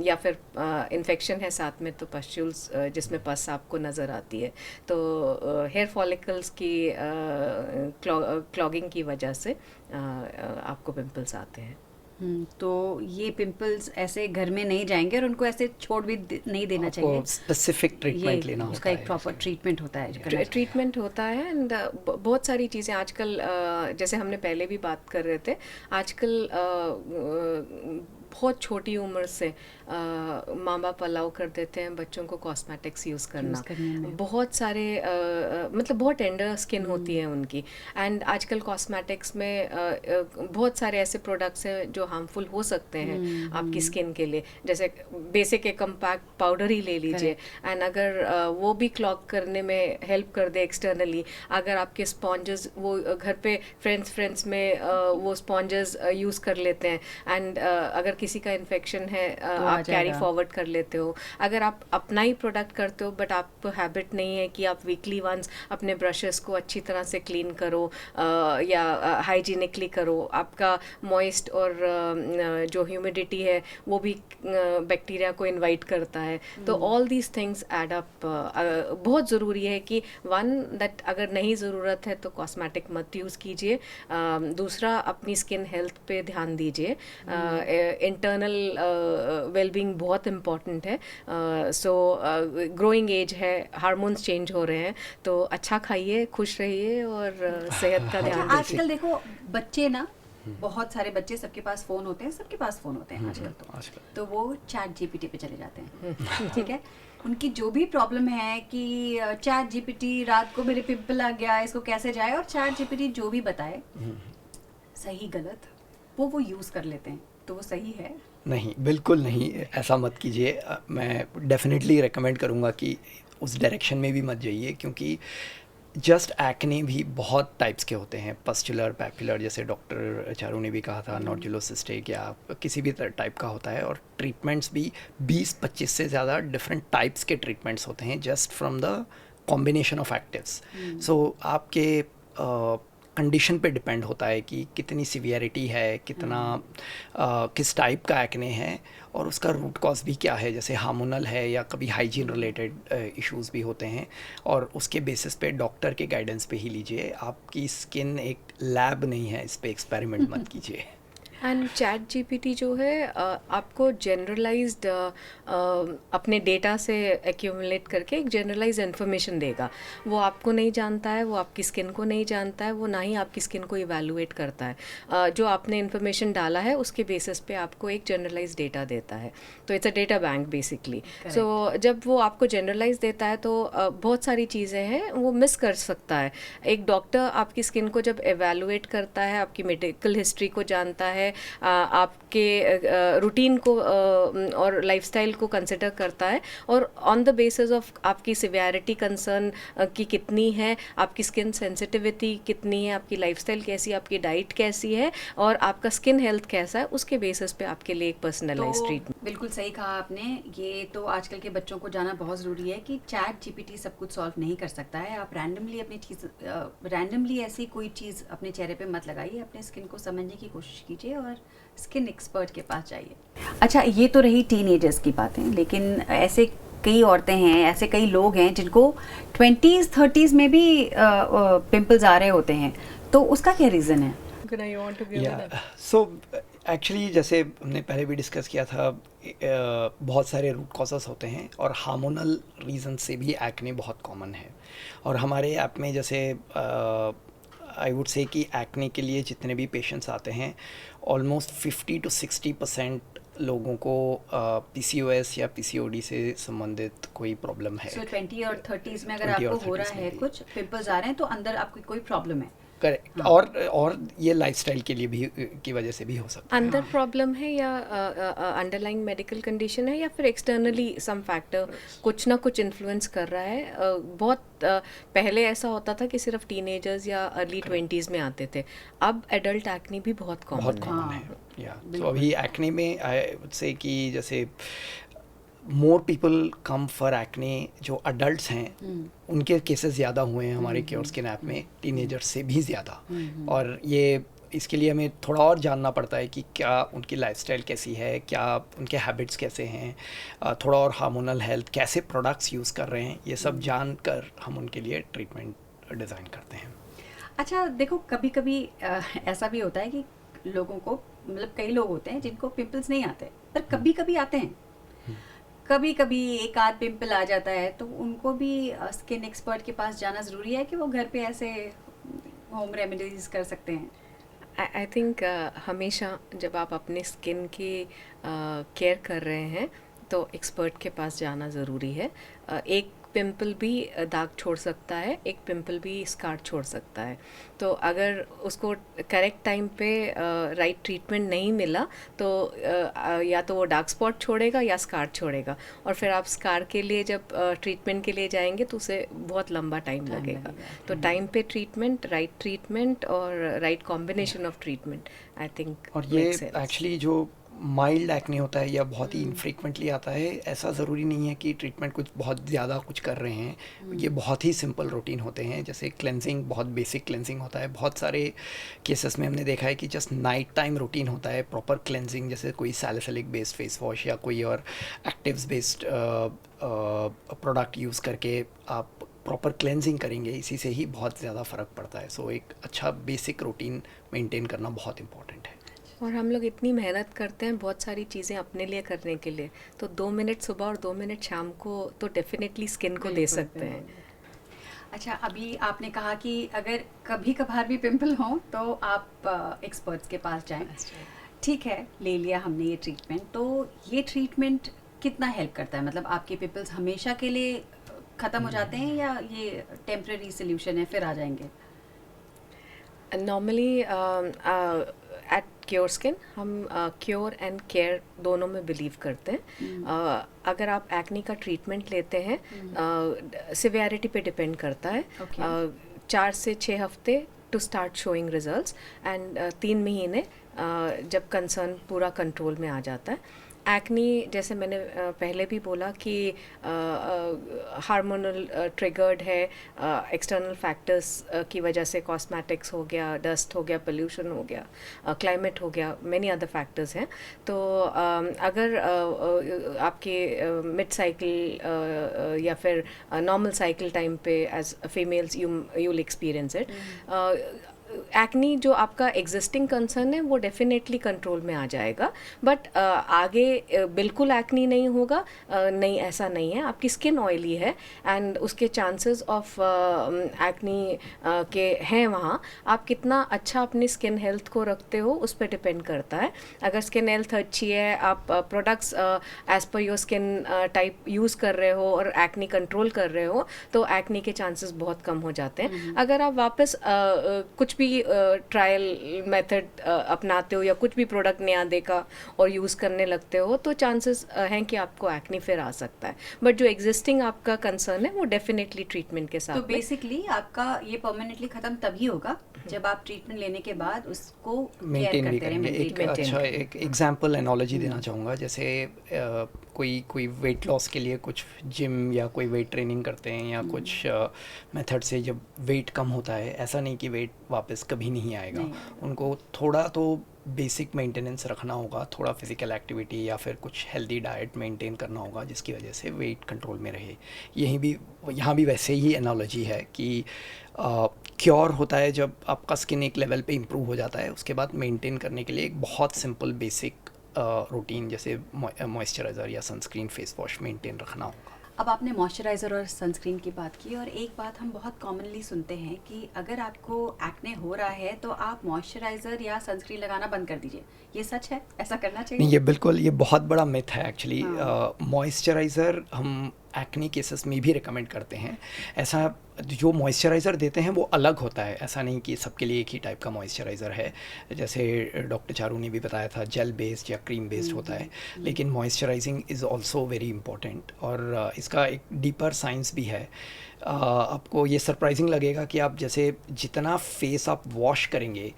C: या फिर इन्फेक्शन है साथ में तो पस्ट्यूल्स जिसमें पस आपको नज़र आती है। तो हेयर फॉलिकल्स की क्लॉगिंग की वजह से आपको पिंपल्स आते हैं।
A: तो ये पिंपल्स ऐसे घर में नहीं जाएंगे और उनको ऐसे छोड़ भी नहीं देना चाहिए,
B: स्पेसिफिक ट्रीटमेंट लेना
A: उसका
B: होता
A: एक
B: है।
A: प्रॉपर ट्रीटमेंट होता है।
C: ट्रीटमेंट होता है, एंड बहुत सारी चीज़ें आजकल जैसे हमने पहले भी बात कर रहे थे, आजकल बहुत छोटी उम्र से माँ बाप अलाउ कर देते हैं बच्चों को कॉस्मेटिक्स यूज़ करना। बहुत सारे मतलब बहुत टेंडर स्किन होती है उनकी, एंड आजकल कॉस्मेटिक्स में बहुत सारे ऐसे प्रोडक्ट्स हैं जो हार्मफुल हो सकते हैं आपकी स्किन के लिए। जैसे बेसिक एक कम्पैक्ट पाउडर ही ले लीजिए, एंड अगर वो भी क्लॉग करने में हेल्प कर दे एक्सटर्नली, अगर आपके स्पॉन्जेस वो घर पे फ्रेंड्स में वो स्पॉन्जेस यूज़ कर लेते हैं, एंड अगर किसी का इन्फेक्शन है आप कैरी फॉरवर्ड कर लेते हो। अगर आप अपना ही प्रोडक्ट करते हो बट आपको हैबिट नहीं है कि आप वीकली वंस अपने ब्रशेस को अच्छी तरह से क्लीन करो या हाइजीनिकली करो, आपका मॉइस्ट और जो ह्यूमिडिटी है वो भी बैक्टीरिया को इनवाइट करता है। तो all these things add up. बहुत ज़रूरी है कि वन दैट अगर नहीं ज़रूरत है तो कॉस्मेटिक मत यूज़ कीजिए। दूसरा, अपनी स्किन हेल्थ पे ध्यान दीजिए। इंटरनल वेलबींग बहुत इम्पॉर्टेंट है। सो ग्रोइंग एज है, हार्मोन्स चेंज हो रहे हैं, तो अच्छा खाइए, खुश रहिए और सेहत का ध्यान दीजिए।
A: आजकल देखो बच्चे ना, बहुत सारे बच्चे, सबके पास फ़ोन होते हैं, सबके पास फ़ोन होते हैं आजकल तो वो चैट जीपीटी पे चले जाते हैं। ठीक है, उनकी जो भी प्रॉब्लम है कि चैट जीपीटी रात को मेरे पिंपल आ गया, इसको कैसे जाए, और चैट जीपीटी जो भी बताए सही गलत वो यूज़ कर लेते हैं। तो वो सही है?
B: नहीं, बिल्कुल नहीं, ऐसा मत कीजिए। मैं डेफिनेटली रेकमेंड करूँगा कि उस डायरेक्शन में भी मत जाइए, क्योंकि जस्ट एक्ने भी बहुत टाइप्स के होते हैं, पस्टुलर, पैपुलर, जैसे डॉक्टर चारू ने भी कहा था, नोडुलोसिस्टिक या किसी भी टाइप का होता है। और ट्रीटमेंट्स भी 20-25 से ज़्यादा डिफरेंट टाइप्स के ट्रीटमेंट्स होते हैं just from the combination of actives. So आपके कंडीशन पे डिपेंड होता है कि कितनी सीवियरिटी है, कितना किस टाइप का एक्ने है, और उसका रूट कॉज भी क्या है। जैसे हार्मोनल है या कभी हाइजीन रिलेटेड इश्यूज भी होते हैं, और उसके बेसिस पे डॉक्टर के गाइडेंस पे ही लीजिए। आपकी स्किन एक लैब नहीं है, इस पे एक्सपेरिमेंट मत कीजिए।
C: एंड चैट जीपीटी जो है आपको जनरलाइज्ड अपने डेटा से एक्यूमुलेट करके एक जनरलाइज्ड इन्फॉर्मेशन देगा। वो आपको नहीं जानता है, वो आपकी स्किन को नहीं जानता है, वो ना ही आपकी स्किन को इवैल्यूएट करता है। जो आपने इन्फॉर्मेशन डाला है उसके बेसिस पे आपको एक जनरलाइज्ड डेटा देता है। तो it's a data bank basically. So जब वो आपको जनरलाइज देता है तो बहुत सारी चीज़ें हैं वो मिस कर सकता है। एक डॉक्टर आपकी स्किन को जब एवैल्यूएट करता है, आपकी मेडिकल हिस्ट्री को जानता है, आपके रूटीन को और लाइफस्टाइल को कंसिडर करता है, और ऑन द बेसिस ऑफ आपकी सिवियरिटी कंसर्न की कितनी है, आपकी स्किन सेंसिटिविटी कितनी है, आपकी लाइफस्टाइल कैसी है, आपकी डाइट कैसी है, और आपका स्किन हेल्थ कैसा है, उसके बेसिस पे आपके लिए एक पर्सनलाइज्ड ट्रीटमेंट।
A: बिल्कुल सही कहा आपने। ये तो आजकल के बच्चों को जाना बहुत ज़रूरी है कि चैट जीपीटी सब कुछ सॉल्व नहीं कर सकता है। आप रैंडमली ऐसी कोई चीज़ अपने चेहरे पे मत लगाइए, अपने स्किन को समझने की कोशिश कीजिए और स्किन एक्सपर्ट के पास जाइए। अच्छा, ये तो रही टीनेजर्स की बातें, लेकिन ऐसे कई औरतें हैं, ऐसे कई लोग हैं जिनको 20s 30s में भी पिंपल्स आ रहे होते हैं, तो उसका क्या रीज़न है?
B: सो एक्चुअली जैसे हमने पहले भी डिस्कस किया था, बहुत सारे रूट कॉजेस होते हैं, और हार्मोनल रीज़न से भी एक्ने बहुत कॉमन है। और हमारे ऐप में जैसे आई वुड से कि एक्ने के लिए जितने भी पेशेंट्स आते हैं, ऑलमोस्ट 50 to 60% लोगों को PCOS या PCOD से संबंधित कोई प्रॉब्लम है।
A: 20 और 30s में अगर आपको हो रहा है, कुछ पिंपल्स आ रहे हैं, तो अंदर आपको कोई प्रॉब्लम है।
B: करेक्ट। और ये लाइफस्टाइल के लिए भी की वजह से भी हो सकता है।
C: अंदर प्रॉब्लम है या अंडरलाइंग मेडिकल कंडीशन है, या फिर एक्सटर्नली सम फैक्टर कुछ ना कुछ इन्फ्लुएंस कर रहा है। बहुत पहले ऐसा होता था कि सिर्फ टीनेजर्स या अर्ली 20s में आते थे, अब एडल्ट एक्ने भी बहुत कॉमन है।
B: या तो अभी एक्ने में आई वुड से कि जैसे more people come for acne, जो अडल्ट्स हैं उनके केसेस ज़्यादा हुए हैं हमारे क्योरस्किन ऐप में, टीनेजर्स से भी ज़्यादा। और ये इसके लिए हमें थोड़ा और जानना पड़ता है कि क्या उनकी लाइफस्टाइल कैसी है, क्या उनके हैबिट्स कैसे हैं, थोड़ा और हार्मोनल हेल्थ, कैसे प्रोडक्ट्स यूज़ कर रहे हैं, ये सब जानकर हम उनके लिए ट्रीटमेंट डिज़ाइन करते हैं।
A: अच्छा देखो, कभी कभी ऐसा भी होता है कि लोगों को, मतलब कई लोग होते हैं जिनको पिंपल्स नहीं आते, पर कभी कभी आते हैं। कभी कभी एक आध पिंपल आ जाता है, तो उनको भी स्किन एक्सपर्ट के पास जाना ज़रूरी है कि वो घर पे ऐसे होम रेमेडीज कर सकते हैं?
C: आई थिंक हमेशा जब आप अपने स्किन की केयर कर रहे हैं तो एक्सपर्ट के पास जाना ज़रूरी है। एक पिंपल भी दाग छोड़ सकता है, एक पिंपल भी स्कार छोड़ सकता है। तो अगर उसको करेक्ट टाइम पे राइट ट्रीटमेंट नहीं मिला तो या तो वो डार्क स्पॉट छोड़ेगा या स्कार छोड़ेगा, और फिर आप स्कार के लिए जब ट्रीटमेंट के लिए जाएंगे तो उसे बहुत लंबा टाइम लगेगा। तो टाइम पे ट्रीटमेंट और right combination of treatment, I think.
B: और ये एक्चुअली जो माइल्ड एक्ने होता है या बहुत ही इनफ्रीक्वेंटली आता है, ऐसा ज़रूरी नहीं है कि ट्रीटमेंट कुछ बहुत ज़्यादा कुछ कर रहे हैं। ये बहुत ही सिंपल रूटीन होते हैं, जैसे क्लेंजिंग, बहुत बेसिक क्लेंजिंग होता है। बहुत सारे केसेस में हमने देखा है कि जस्ट नाइट टाइम रूटीन होता है प्रॉपर क्लेंजिंग, जैसे कोई सैलिसिलिक बेस्ड फेस वॉश या कोई और एक्टिव्स बेस्ड प्रोडक्ट यूज़ करके आप प्रॉपर क्लेंजिंग करेंगे, इसी से ही बहुत ज़्यादा फ़र्क पड़ता है। सो एक अच्छा बेसिक रूटीन मेंटेन करना बहुत इम्पॉर्टेंट है।
C: और हम लोग इतनी मेहनत करते हैं बहुत सारी चीज़ें अपने लिए करने के लिए, तो 2 मिनट सुबह और 2 मिनट शाम को तो डेफिनेटली स्किन को दे सकते हैं।
A: अच्छा, अभी आपने कहा कि अगर कभी कभार भी पिंपल हो तो आप एक्सपर्ट्स के पास जाएं। ठीक है, ले लिया हमने ये ट्रीटमेंट, तो ये ट्रीटमेंट कितना हेल्प करता है? मतलब आपके पिंपल्स हमेशा के लिए ख़त्म हो जाते हैं या ये टेम्परेरी सोल्यूशन है, फिर आ जाएंगे?
C: नॉर्मली एट क्योरस्किन हम क्योर एंड केयर दोनों में बिलीव करते हैं। अगर आप एक्ने का ट्रीटमेंट लेते हैं, सिवियरिटी पे डिपेंड करता है। 4 से 6 हफ्ते to start showing results, and 3 महीने जब कंसर्न पूरा कंट्रोल में आ जाता है। एक्नी, जैसे मैंने पहले भी बोला कि हार्मोनल ट्रिगर्ड है, एक्सटर्नल फैक्टर्स की वजह से, कॉस्मेटिक्स हो गया, डस्ट हो गया, पोल्यूशन हो गया, क्लाइमेट हो गया, मेनी अदर फैक्टर्स हैं। तो अगर आपके मिड साइकिल या फिर नॉर्मल साइकिल टाइम पे as females you will experience it, acne जो आपका एग्जिस्टिंग कंसर्न है वो डेफिनेटली कंट्रोल में आ जाएगा, बट आगे बिल्कुल एक्नी नहीं होगा। नहीं, ऐसा नहीं है। आपकी स्किन ऑयली है एंड उसके चांसेस ऑफ एक्नी के हैं वहाँ। आप कितना अच्छा अपनी स्किन हेल्थ को रखते हो उस पर डिपेंड करता है। अगर स्किन हेल्थ अच्छी है, आप products as per your skin type use कर रहे हो और एक्नी कंट्रोल कर रहे हो, तो एक्नी के चांसेस बहुत कम हो जाते हैं। अगर आप वापस कुछ भी ट्रायल मेथड अपनाते हो या कुछ भी प्रोडक्ट नया देखा और यूज़ करने लगते हो, तो चांसेस हैं कि आपको एक्ने फिर आ सकता है। बट जो एग्जिस्टिंग आपका कंसर्न है वो डेफिनेटली ट्रीटमेंट के साथ।
A: तो बेसिकली आपका ये परमानेंटली खत्म तभी होगा जब आप ट्रीटमेंट लेने के बाद उसको
B: मेंटेन भी करेंगे। एक अच्छा एक एग्जांपल एनालॉजी देना चाहूँगा, जैसे कोई वेट लॉस के लिए कुछ जिम या कोई वेट ट्रेनिंग करते हैं या कुछ मेथड से जब वेट कम होता है, ऐसा नहीं कि वेट वापस कभी नहीं आएगा। उनको थोड़ा तो बेसिक मेंटेनेंस रखना होगा, थोड़ा फिजिकल एक्टिविटी या फिर कुछ हेल्दी डाइट मेंटेन करना होगा, जिसकी वजह से वेट कंट्रोल में रहे। यहाँ भी वैसे ही एनालॉजी है कि क्योर होता है जब आपका स्किन एक लेवल पे इम्प्रूव हो जाता है, उसके बाद मेंटेन करने के लिए एक बहुत सिंपल बेसिक रूटीन जैसे मॉइस्चराइज़र या सनस्क्रीन, फेस वॉश मेंटेन रखना होगा।
A: अब आपने मॉइस्चराइज़र और सनस्क्रीन की बात की, और एक बात हम बहुत कॉमनली सुनते हैं कि अगर आपको एक्ने हो रहा है तो आप मॉइस्चराइज़र या सनस्क्रीन लगाना बंद कर दीजिए। ये सच है? ऐसा करना चाहिए?
B: नहीं, ये बहुत बड़ा मिथ है एक्चुअली। मॉइस्चराइज़र हम एक्ने केसेस में भी रिकमेंड करते हैं। ऐसा जो मॉइस्चराइज़र देते हैं वो अलग होता है, ऐसा नहीं कि सबके लिए एक ही टाइप का मॉइस्चराइज़र है। जैसे डॉक्टर चारू ने भी बताया था, जेल बेस्ड या क्रीम बेस्ड होता है, लेकिन moisturising is also very important, और इसका एक डीपर साइंस भी है। आपको ये सरप्राइजिंग लगेगा कि आप जैसे जितना फेस आप वॉश करेंगे,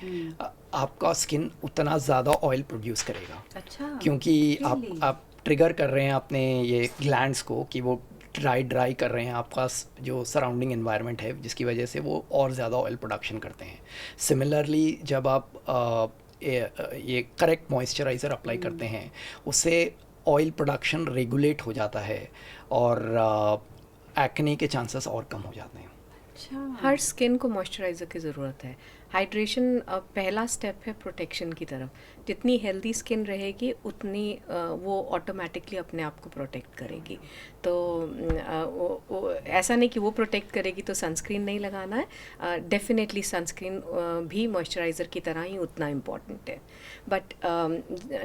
B: आपका स्किन उतना ज़्यादा ऑयल प्रोड्यूस करेगा।
A: अच्छा,
B: क्योंकि आप ट्रिगर कर रहे हैं अपने ये ग्लैंड्स को कि वो ड्राई कर रहे हैं आपका जो सराउंडिंग एनवायरनमेंट है, जिसकी वजह से वो और ज़्यादा ऑयल प्रोडक्शन करते हैं. सिमिलरली जब आप ये करेक्ट मॉइस्चराइज़र अप्लाई करते हैं, उससे ऑयल प्रोडक्शन रेगुलेट हो जाता है और एक्ने के चांसेस और कम हो जाते हैं.
A: अच्छा.
C: हर स्किन को मॉइस्चराइज़र की ज़रूरत है. हाइड्रेशन पहला स्टेप है प्रोटेक्शन की तरफ. जितनी हेल्दी स्किन रहेगी उतनी वो ऑटोमेटिकली अपने आप को प्रोटेक्ट करेगी. तो ऐसा नहीं कि वो प्रोटेक्ट करेगी तो सनस्क्रीन नहीं लगाना है. डेफिनेटली सनस्क्रीन भी मॉइस्चराइज़र की तरह ही उतना इम्पॉर्टेंट है. बट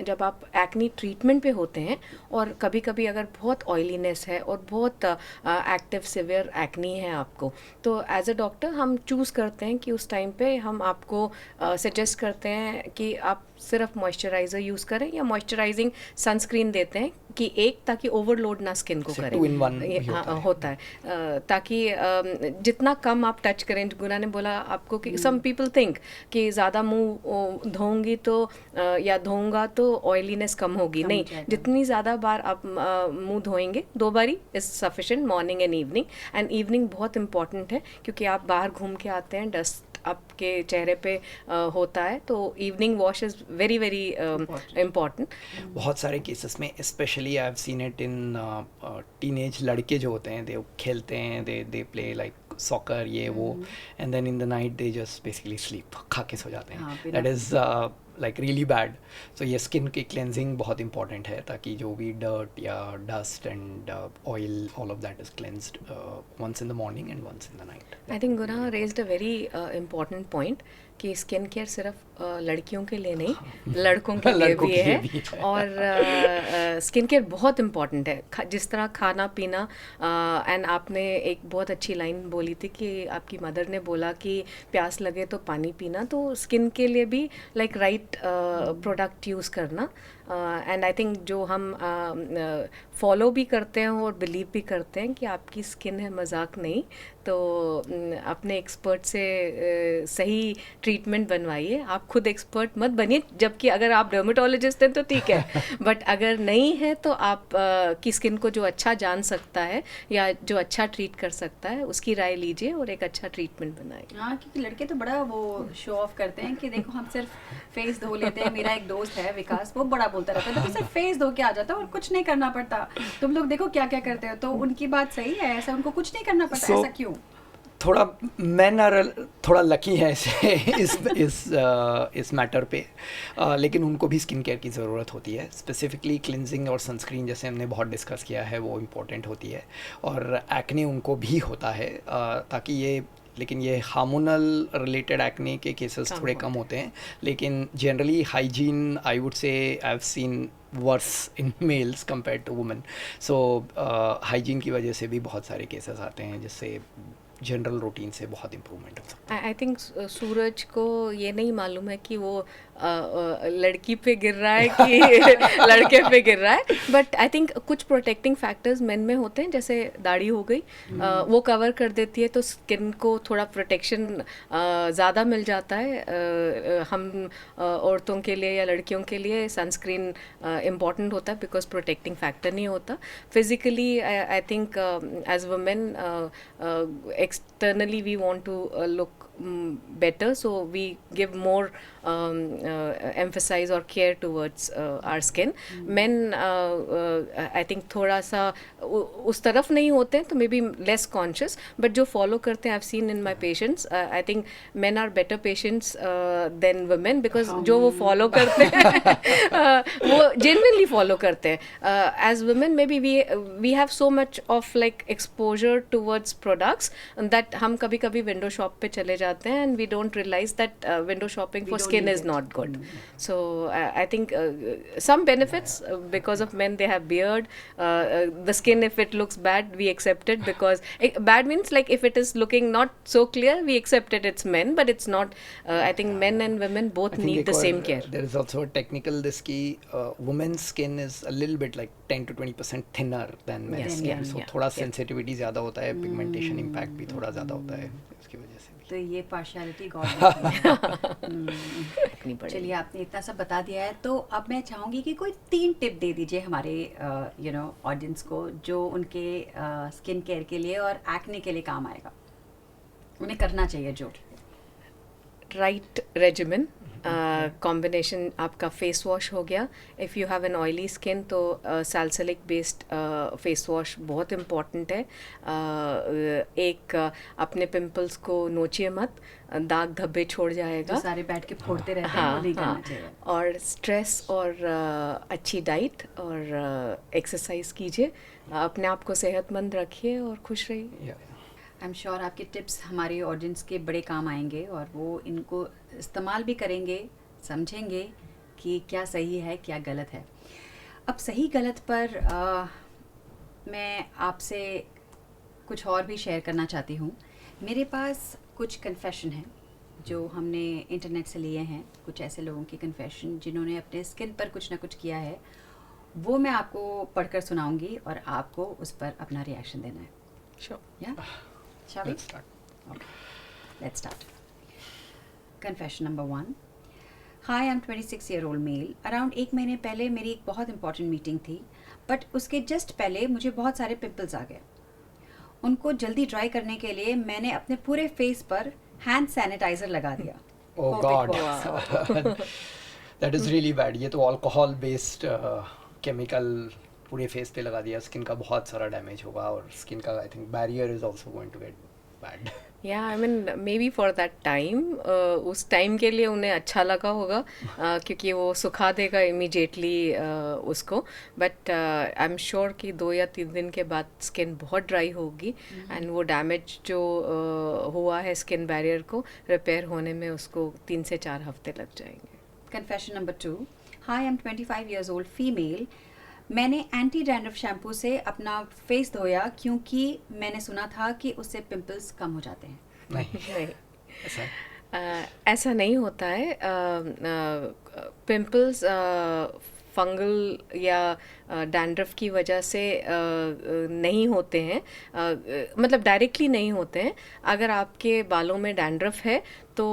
C: जब आप एक्नी ट्रीटमेंट पे होते हैं और कभी कभी अगर बहुत ऑयलीनेस है और बहुत एक्टिव सिवियर एक्नी है आपको, तो एज अ डॉक्टर हम चूज़ करते हैं कि उस टाइम पे हम आपको सजेस्ट करते हैं कि आप सिर्फ मॉइस्चराइज़र यूज़ करें या मॉइस्चराइजिंग सनस्क्रीन देते हैं कि एक ताकि ओवरलोड ना स्किन को करें.
B: 2-in-1
C: ये होता है. ताकि जितना कम आप टच करें. गुना ने बोला आपको कि सम पीपल थिंक कि ज़्यादा मुंह धोऊंगी तो या धोऊंगा तो ऑयलीनेस कम होगी. नहीं, जितनी ज़्यादा बार आप मुंह धोएंगे, 2 बारी is sufficient, morning and evening. And evening बहुत इंपॉर्टेंट है क्योंकि आप बाहर घूम के आते हैं, डस्ट आपके चेहरे पे होता है, तो evening wash is very very important.
B: बहुत सारे केसेस में specially I have seen it in teenage लड़के जो होते हैं, दे खेलते हैं, दे प्ले लाइक सॉकर ये वो, and then in the night they just basically sleep, खा के सो जाते हैं. That is like really bad. So ये स्किन की क्लेंजिंग बहुत इंपॉर्टेंट है ताकि जो भी डर्ट या dust and oil all of that is cleansed once in the morning and once in the night.
C: I think Guna raised a very important point कि skin care सिर्फ लड़कियों के लिए नहीं, लड़कों के लिए भी है. और स्किन केयर बहुत इम्पॉर्टेंट है. जिस तरह खाना पीना, एंड आपने एक बहुत अच्छी लाइन बोली थी कि आपकी मदर ने बोला कि प्यास लगे तो पानी पीना. तो स्किन के लिए भी लाइक राइट प्रोडक्ट यूज़ करना. एंड आई थिंक जो हम फॉलो भी करते हैं और बिलीव भी करते हैं कि आपकी स्किन है, मजाक नहीं. तो अपने एक्सपर्ट से सही ट्रीटमेंट बनवाइए. आप खुद एक्सपर्ट मत बनिए, जबकि अगर आप डर्मेटोलॉजिस्ट हैं तो ठीक है, बट अगर नहीं है तो आप की स्किन को जो अच्छा जान सकता है या जो अच्छा ट्रीट कर सकता है उसकी राय लीजिए और एक अच्छा ट्रीटमेंट बनाइए.
A: हाँ, क्योंकि लड़के तो बड़ा वो शो ऑफ करते हैं कि देखो हम सिर्फ फेस धो लेते हैं. मेरा एक दोस्त है विकास, वो बड़ा बोलता रहता है देखो सिर्फ फेस धो के आ जाता है और कुछ नहीं करना पड़ता. तुम लोग देखो क्या क्या करते हो. तो उनकी बात सही है, ऐसा उनको कुछ नहीं करना पड़ता. ऐसा क्यों?
B: थोड़ा मैन आर थोड़ा लकी है ऐसे इस मैटर पे, लेकिन उनको भी स्किन केयर की ज़रूरत होती है. स्पेसिफिकली क्लिनजिंग और सनस्क्रीन जैसे हमने बहुत डिस्कस किया है वो इम्पोर्टेंट होती है. और एक्ने उनको भी होता है, ताकि लेकिन ये हार्मोनल रिलेटेड एक्ने के केसेस थोड़े कम होते हैं. लेकिन generally hygiene I would say I have seen worse in males compared to women. So hygiene की वजह से भी बहुत सारे केसेस आते हैं जिससे जनरल रूटीन से बहुत इम्प्रूवमेंट हो सकता है.
C: आई थिंक सूरज को ये नहीं मालूम है कि वो लड़की पे गिर रहा है कि लड़के पे गिर रहा है. बट आई थिंक कुछ प्रोटेक्टिंग फैक्टर्स मेन में होते हैं, जैसे दाढ़ी हो गई, वो कवर कर देती है तो स्किन को थोड़ा प्रोटेक्शन ज़्यादा मिल जाता है. हम औरतों के लिए या लड़कियों के लिए सनस्क्रीन इम्पॉर्टेंट होता है बिकॉज प्रोटेक्टिंग फैक्टर नहीं होता. Physically I think as women externally we want to look better, so we give more emphasize or care towards our skin. Men I think थोड़ा सा उस तरफ नहीं होते हैं तो may be less conscious, but जो फॉलो करते हैं, I've seen in my patients, I think men are better patients than women because जो वो फॉलो करते हैं वो genuinely फॉलो करते हैं. As women maybe we have so much of like exposure towards products that हम कभी कभी विंडो शॉप पे चले जाते हैं and we don't realize that window shopping for skin is not good. So I think some benefits because of men, they have beard, the skin if it looks bad we accept it because bad means like if it is looking not so clear we accept it, it's men, but it's not. I think men and women both need the same care.
B: There is also a technical this ki women's skin is a little bit like 10 to 20% thinner than men's skin, so थोड़ा sensitivity ज़्यादा होता है, pigmentation impact भी थोड़ा ज़्यादा होता है इसकी वजह से भी.
A: तो ये पार्शियलिटी गॉड
C: रखनी पड़ेगी।
A: चलिए, आपने इतना सब बता दिया है, तो अब मैं चाहूँगी कि कोई 3 टिप दे दीजिए हमारे ऑडियंस को, जो उनके स्किन केयर के लिए और एक्ने के लिए काम आएगा, उन्हें करना चाहिए जो।
C: राइट रेजिमेन, कॉम्बिनेशन आपका फेस वॉश हो गया। If you have an oily skin तो सैलिसिलिक बेस्ड फेस वॉश बहुत इम्पॉर्टेंट है। एक अपने पिंपल्स को नोचिए मत, दाग धब्बे छोड़ जाएगा।
A: जो सारे बैठ के फोड़ते रहते हैं, वो नहीं करना चाहिए।
C: और स्ट्रेस और अच्छी डाइट और एक्सरसाइज कीजिए, अपने आप को सेहतमंद रखिए और खुश रहिए।
A: आई एम श्योर आपके टिप्स हमारे ऑडियंस के बड़े काम आएंगे और वो इनको इस्तेमाल भी करेंगे, समझेंगे कि क्या सही है क्या गलत है। अब सही गलत पर मैं आपसे कुछ और भी शेयर करना चाहती हूँ। मेरे पास कुछ कन्फेशन है जो हमने इंटरनेट से लिए हैं, कुछ ऐसे लोगों की कन्फेशन जिन्होंने अपने स्किन पर कुछ ना कुछ किया है। वो मैं आपको पढ़कर सुनाऊंगी और आपको उस पर अपना रिएक्शन देना है।
C: Sure.
A: या Shall we?
B: Let's start.
A: Okay. Let's start. Confession number 1. Hi, I'm 26-year-old male. Around 1 महीने पहले मेरी एक बहुत इंपॉर्टेंट मीटिंग थी, बट उसके जस्ट पहले मुझे बहुत सारे पिंपल्स आ गए। उनको जल्दी ड्राई करने के लिए मैंने अपने पूरे फेस पर हैंड सैनिटाइजर लगा दिया।
B: Oh
A: Hope it
B: God.
A: works.
B: That is really bad. ये तो अल्कोहल बेस्ड केमिकल पूरे फेस पे लगा दिया, स्किन का बहुत सारा डैमेज होगा और स्किन का I think barrier is also going to get bad.
C: या I mean maybe for that time, उस टाइम के लिए उन्हें अच्छा लगा होगा क्योंकि वो सुखा देगा इमीडिएटली उसको, बट आई एम श्योर कि 2 या 3 दिन के बाद स्किन बहुत ड्राई होगी एंड वो डैमेज जो हुआ है स्किन बैरियर को रिपेयर होने में उसको 3 से 4 हफ्ते लग जाएंगे।
A: Confession number 2. Hi, I'm 25 years old female. मैंने एंटी डैंड्रफ शैम्पू से अपना फेस धोया क्योंकि मैंने सुना था कि उससे पिंपल्स कम हो जाते हैं।
B: नहीं ऐसा
C: ऐसा नहीं होता है। पिंपल्स फंगल या डैंड्रफ की वजह से नहीं होते हैं, मतलब डायरेक्टली नहीं होते हैं। अगर आपके बालों में डैंड्रफ है तो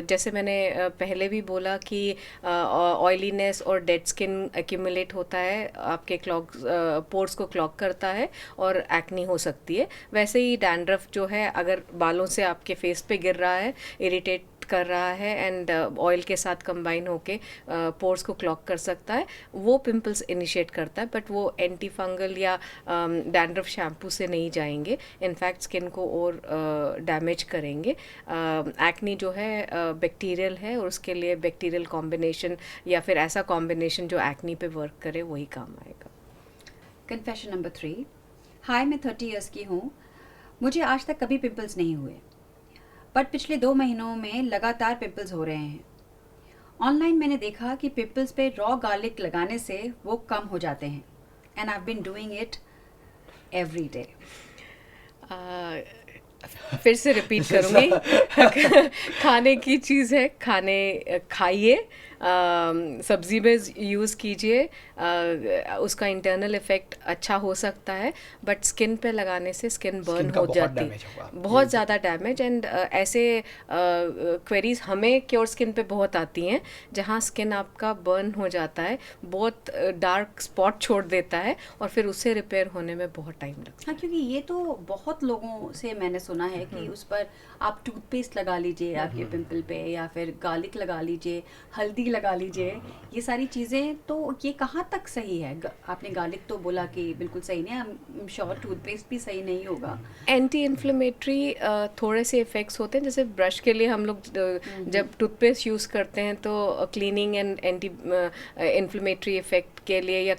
C: जैसे मैंने पहले भी बोला कि ऑयलीनेस और डेड स्किन एक्यूमुलेट होता है, आपके पोर्स को क्लॉग करता है और एक्नी हो सकती है। वैसे ही डैंड्रफ जो है अगर बालों से आपके फेस पे गिर रहा है, इरिटेट कर रहा है एंड ऑयल के साथ कंबाइन होके पोर्स को क्लॉग कर सकता है, वो पिंपल्स इनिशिएट करता है, बट वो एंटी फंगल या डैंड्रफ शैम्पू से नहीं जाएंगे, इनफैक्ट स्किन को और डैमेज करेंगे। एक्नी जो है बैक्टीरियल है और उसके लिए बैक्टीरियल कॉम्बिनेशन या फिर ऐसा कॉम्बिनेशन जो एक्नी पे वर्क करे वही काम आएगा।
A: Confession number 3. हाय, मैं 30 इयर्स की हूँ। मुझे आज तक कभी पिंपल्स नहीं हुए, बट पिछले 2 महीनों में लगातार पिंपल्स हो रहे हैं। ऑनलाइन मैंने देखा कि पिंपल्स पे रॉ गार्लिक लगाने से वो कम हो जाते हैं and I have been doing it every day.
C: फिर से रिपीट करूँगी खाने की चीज़ है, खाइए, सब्जी में यूज़ कीजिए, उसका इंटरनल इफ़ेक्ट अच्छा हो सकता है, बट स्किन पे लगाने से स्किन बर्न हो जाती है, बहुत ज़्यादा डैमेज। एंड ऐसे क्वेरीज हमें क्योर स्किन पे बहुत आती हैं जहाँ स्किन आपका बर्न हो जाता है, बहुत डार्क स्पॉट छोड़ देता है और फिर उससे रिपेयर होने में बहुत टाइम लगता है।
A: हाँ, क्योंकि ये तो बहुत लोगों से मैंने सुना है कि उस पर आप टूथपेस्ट लगा लीजिए आपके पिंपल पे, या फिर गार्लिक लगा लीजिए, हल्दी लगा लीजिए, ये सारी चीज़ें। तो ये कहाँ तक सही है? आपने गार्लिक तो बोला कि बिल्कुल सही नहीं, आई एम श्योर टूथपेस्ट भी सही नहीं होगा।
C: एंटी इन्फ्लेमेटरी थोड़े से इफ़ेक्ट्स होते हैं, जैसे ब्रश के लिए हम लोग जब टूथपेस्ट यूज़ करते हैं तो cleaning and anti inflammatory effect के लिए या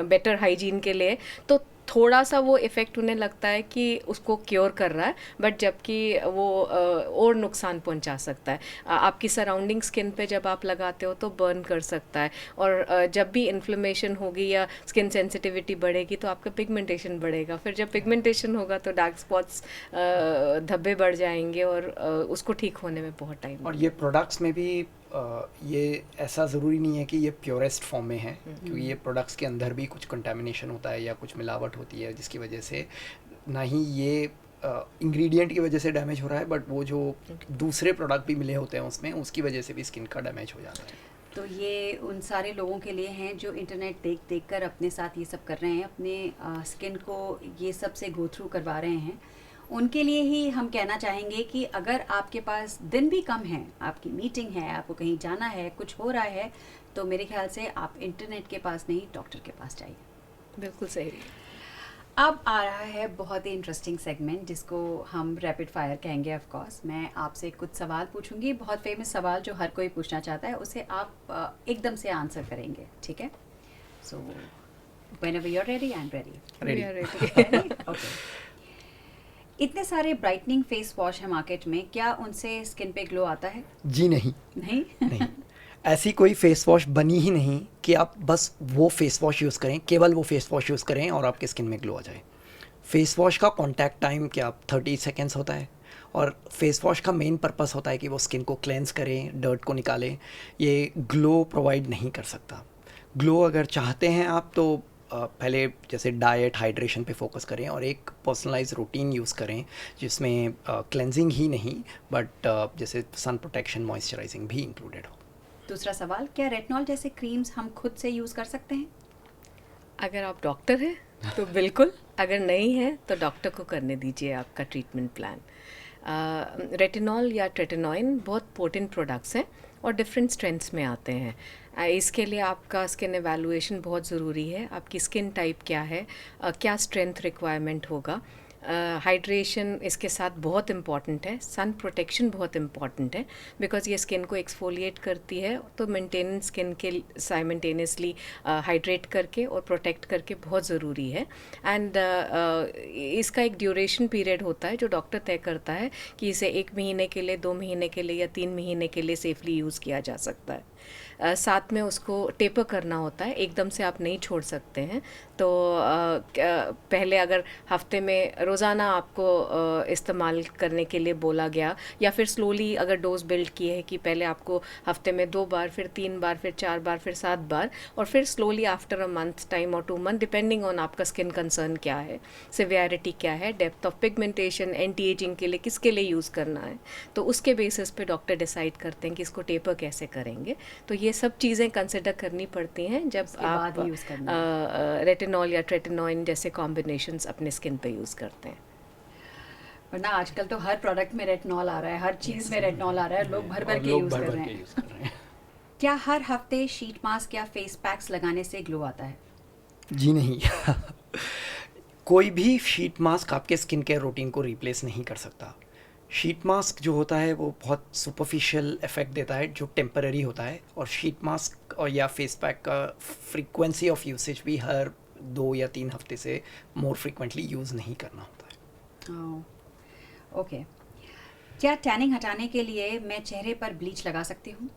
C: बेटर हाइजीन के लिए तो थोड़ा सा वो इफ़ेक्ट उन्हें लगता है कि उसको क्योर कर रहा है, बट जबकि वो और नुकसान पहुंचा सकता है। आपकी सराउंडिंग स्किन पे जब आप लगाते हो तो बर्न कर सकता है, और जब भी इन्फ्लेमेशन होगी या स्किन सेंसिटिविटी बढ़ेगी तो आपका पिगमेंटेशन बढ़ेगा, फिर जब पिगमेंटेशन होगा तो डार्क स्पॉट्स धब्बे बढ़ जाएंगे और उसको ठीक होने में बहुत टाइम।
B: और ये प्रोडक्ट्स में भी ये ऐसा ज़रूरी नहीं है कि ये प्योरेस्ट फॉर्म में है, क्योंकि ये प्रोडक्ट्स के अंदर भी कुछ कंटेमिनेशन होता है या कुछ मिलावट होती है जिसकी वजह से ना ही ये इंग्रेडिएंट की वजह से डैमेज हो रहा है, बट वो जो दूसरे प्रोडक्ट भी मिले होते हैं उसमें, उसकी वजह से भी स्किन का डैमेज हो जाता है।
A: तो ये उन सारे लोगों के लिए हैं जो इंटरनेट देख कर अपने साथ ये सब कर रहे हैं, अपने स्किन को ये सब से गो थ्रू करवा रहे हैं। उनके लिए ही हम कहना चाहेंगे कि अगर आपके पास दिन भी कम है, आपकी मीटिंग है, आपको कहीं जाना है, कुछ हो रहा है, तो मेरे ख्याल से आप इंटरनेट के पास नहीं, डॉक्टर के पास जाइए।
C: बिल्कुल सही।
A: अब आ रहा है बहुत ही इंटरेस्टिंग सेगमेंट जिसको हम रैपिड फायर कहेंगे। ऑफ कोर्स मैं आपसे कुछ सवाल पूछूंगी, बहुत फेमस सवाल जो हर कोई पूछना चाहता है, उसे आप एकदम से आंसर करेंगे, ठीक है? So whenever you are ready, I am ready.
C: We are ready.
A: Okay. इतने सारे ब्राइटनिंग फेस वॉश है मार्केट में, क्या उनसे स्किन पे ग्लो आता है?
B: जी नहीं।
A: नहीं।
B: नहीं, ऐसी कोई फेस वॉश बनी ही नहीं कि आप बस वो फेस वॉश यूज़ करें, केवल वो फेस वॉश यूज़ करें और आपके स्किन में ग्लो आ जाए। फेस वॉश का कॉन्टैक्ट टाइम क्या 30 सेकेंड्स होता है, और फेस वॉश का मेन पर्पस होता है कि वो स्किन को क्लेंस करें, डर्ट को निकालें। ये ग्लो प्रोवाइड नहीं कर सकता। ग्लो अगर चाहते हैं आप तो पहले जैसे डाइट, हाइड्रेशन पे फोकस करें और एक पर्सनलाइज रूटीन यूज़ करें जिसमें क्लेंजिंग ही नहीं बट जैसे सन प्रोटेक्शन, मॉइस्चराइजिंग भी इंक्लूडेड हो।
A: दूसरा सवाल, क्या रेटिनॉल जैसे क्रीम्स हम खुद से यूज़ कर सकते हैं?
C: अगर आप डॉक्टर हैं तो बिल्कुल, अगर नहीं है तो डॉक्टर को करने दीजिए आपका ट्रीटमेंट प्लान। रेटिनॉल या ट्रेटिनॉइन बहुत पोटेंट प्रोडक्ट्स हैं और डिफरेंट स्ट्रेंथ्स में आते हैं। इसके लिए आपका स्किन एवेलुएशन बहुत ज़रूरी है। आपकी स्किन टाइप क्या है, क्या स्ट्रेंथ रिक्वायरमेंट होगा। हाइड्रेशन इसके साथ बहुत इम्पॉर्टेंट है। सन प्रोटेक्शन बहुत इम्पॉर्टेंट है बिकॉज ये स्किन को एक्सफोलिएट करती है, तो मेंटेनेंस स्किन के साइमल्टेनियसली हाइड्रेट करके और प्रोटेक्ट करके बहुत ज़रूरी है। एंड इसका एक ड्यूरेशन पीरियड होता है जो डॉक्टर तय करता है कि इसे 1 महीने के लिए, 2 महीने के लिए या 3 महीने के लिए सेफली यूज़ किया जा सकता है। साथ में उसको टेपर करना होता है, एकदम से आप नहीं छोड़ सकते हैं। तो पहले अगर हफ्ते में रोज़ाना आपको इस्तेमाल करने के लिए बोला गया, या फिर स्लोली अगर डोज बिल्ड किए है कि पहले आपको हफ्ते में 2 बार, फिर 3 बार, फिर 4 बार, फिर 7 बार, और फिर slowly after a month time और 2 मंथ डिपेंडिंग ऑन आपका स्किन कंसर्न क्या है, सिवियरिटी क्या है, depth of pigmentation, anti ageing के लिए किसके लिए यूज़ करना है, तो उसके बेसिस पे डॉक्टर डिसाइड करते हैं कि इसको टेपर कैसे करेंगे। तो ये सब चीज़ें कंसिडर करनी पड़ती हैं जब आप रेटिनॉल या ट्रेटिनॉइन जैसे कॉम्बिनेशंस अपने स्किन पे यूज़ करते हैं।
A: वरना आजकल तो हर प्रोडक्ट में रेटिनॉल आ रहा है, हर चीज़ में रेटिनॉल आ रहा है, लोग भर भर के यूज़ कर रहे हैं। क्या हर हफ्ते शीट मास्क या फेस पैक्स लगाने से ग्लो आता है?
B: जी नहीं। कोई भी शीट मास्क आपके स्किन केयर रूटीन को रिप्लेस नहीं कर सकता। शीट मास्क जो होता है वो बहुत सुपरफिशियल इफेक्ट देता है जो टेम्पररी होता है, और शीट मास्क और या फेस पैक का फ्रीक्वेंसी ऑफ यूसेज भी हर 2 या 3 हफ्ते से मोर फ्रीक्वेंटली यूज़ नहीं करना होता है।
A: ओके। क्या टैनिंग हटाने के लिए मैं चेहरे पर ब्लीच लगा सकती हूँ?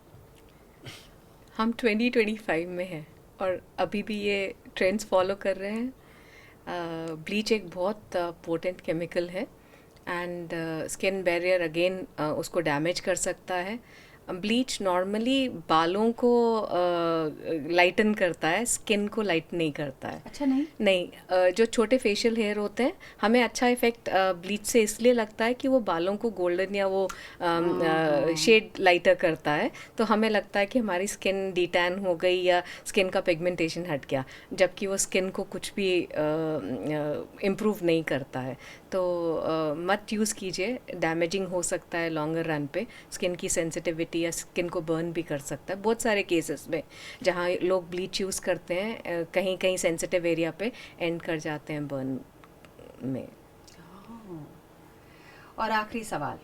C: हम 2025 में हैं और अभी भी ये ट्रेंड्स फॉलो कर रहे हैं। ब्लीच एक बहुत पोटेंट केमिकल है एंड स्किन बैरियर अगेन उसको डैमेज कर सकता है। ब्लीच नॉर्मली बालों को लाइटन करता है, स्किन को लाइट नहीं करता है।
A: अच्छा
C: नहीं, जो छोटे फेशियल हेयर होते हैं हमें अच्छा इफेक्ट ब्लीच से इसलिए लगता है कि वो बालों को गोल्डन या वो शेड लाइटर करता है, तो हमें लगता है कि हमारी स्किन डिटैन हो गई या स्किन का पिगमेंटेशन हट गया, जबकि वो स्किन को कुछ भी इम्प्रूव नहीं करता है। तो मत यूज़ कीजिए, डैमेजिंग हो सकता है लॉन्गर रन पे, स्किन की सेंसिटिविटी या स्किन को बर्न भी कर सकता है। बहुत सारे केसेस में जहाँ लोग ब्लीच यूज़ करते हैं कहीं कहीं सेंसिटिव एरिया पे एंड कर जाते हैं बर्न में।
A: और आखिरी सवाल,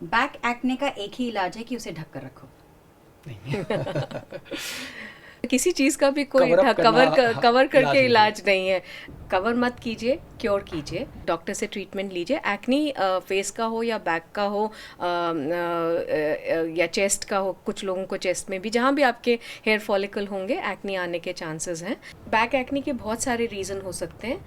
A: बैक एक्ने का एक ही इलाज है कि उसे ढक कर रखो?
C: किसी चीज़ का भी कोई कवर करके इलाज नहीं है। कवर मत कीजिए, क्योर कीजिए, डॉक्टर से ट्रीटमेंट लीजिए। एक्नी फेस का हो या बैक का हो या चेस्ट का हो, कुछ लोगों को चेस्ट में भी, जहाँ भी आपके हेयर फॉलिकल होंगे एक्नी आने के चांसेस हैं। बैक एक्नी के बहुत सारे रीज़न हो सकते हैं।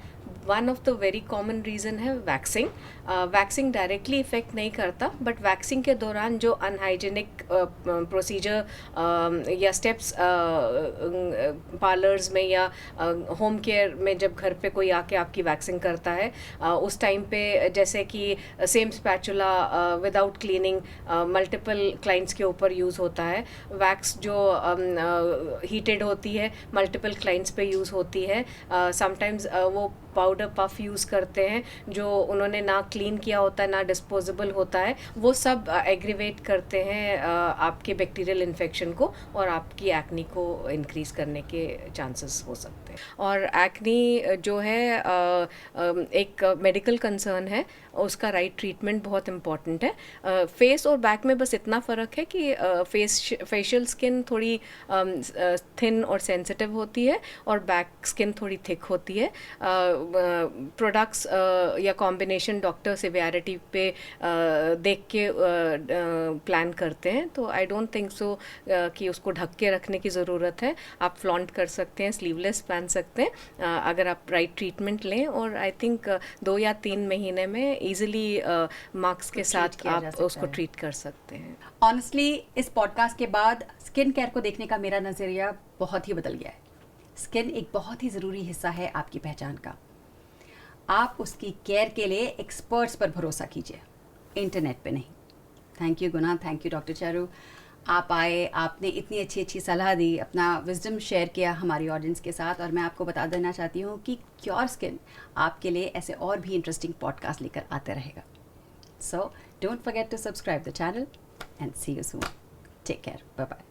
C: One of the very common reason है वैक्सिंग. वैक्सिंग डायरेक्टली इफ़ेक्ट नहीं करता, बट वैक्सिंग के दौरान जो अनहाइजीनिक प्रोसीजर या स्टेप्स पार्लर्स में या होम केयर में जब घर पे कोई आके आपकी वैक्सिंग करता है, उस टाइम पे जैसे कि same spatula without cleaning multiple clients के ऊपर यूज़ होता है. वैक्स जो हीटेड होती है मल्टीपल क्लाइंट्स पे यूज़ होती है. समटाइम्स वो पाउडर पफ यूज़ करते हैं जो उन्होंने ना क्लीन किया होता है, ना डिस्पोजेबल होता है. वो सब एग्रीवेट करते हैं आपके बैक्टीरियल इन्फेक्शन को, और आपकी एक्नी को इंक्रीज़ करने के चांसेस हो सकते हैं. और एक्नी जो है एक मेडिकल कंसर्न है, उसका राइट ट्रीटमेंट बहुत इम्पॉर्टेंट है. फेस और बैक में बस इतना फ़र्क है कि फेशियल स्किन थोड़ी थिन और सेंसिटिव होती है, और बैक स्किन थोड़ी थिक होती है. प्रोडक्ट्स या कॉम्बिनेशन डॉक्टर सिवियरिटी पे देख के प्लान करते हैं. तो आई डोंट थिंक सो कि उसको ढक के रखने की ज़रूरत है. आप फ्लॉन्ट कर सकते हैं, स्लीवलेस पहन सकते हैं अगर आप राइट ट्रीटमेंट लें. और आई थिंक 2 या 3 महीने में ईजिली मार्क्स के साथ आप उसको ट्रीट कर सकते हैं.
A: ऑनेस्टली इस पॉडकास्ट के बाद स्किन केयर को देखने का मेरा नज़रिया बहुत ही बदल गया है. स्किन एक बहुत ही ज़रूरी हिस्सा है आपकी पहचान का. आप उसकी केयर के लिए एक्सपर्ट्स पर भरोसा कीजिए, इंटरनेट पे नहीं. Thank you Guna, thank you doctor Charu. आप आए, आपने इतनी अच्छी अच्छी सलाह दी, अपना विजडम शेयर किया हमारी ऑडियंस के साथ. और मैं आपको बता देना चाहती हूँ कि क्योर स्किन आपके लिए ऐसे और भी इंटरेस्टिंग पॉडकास्ट लेकर आते रहेगा. So don't forget to subscribe the channel and see you soon. Take care, bye bye.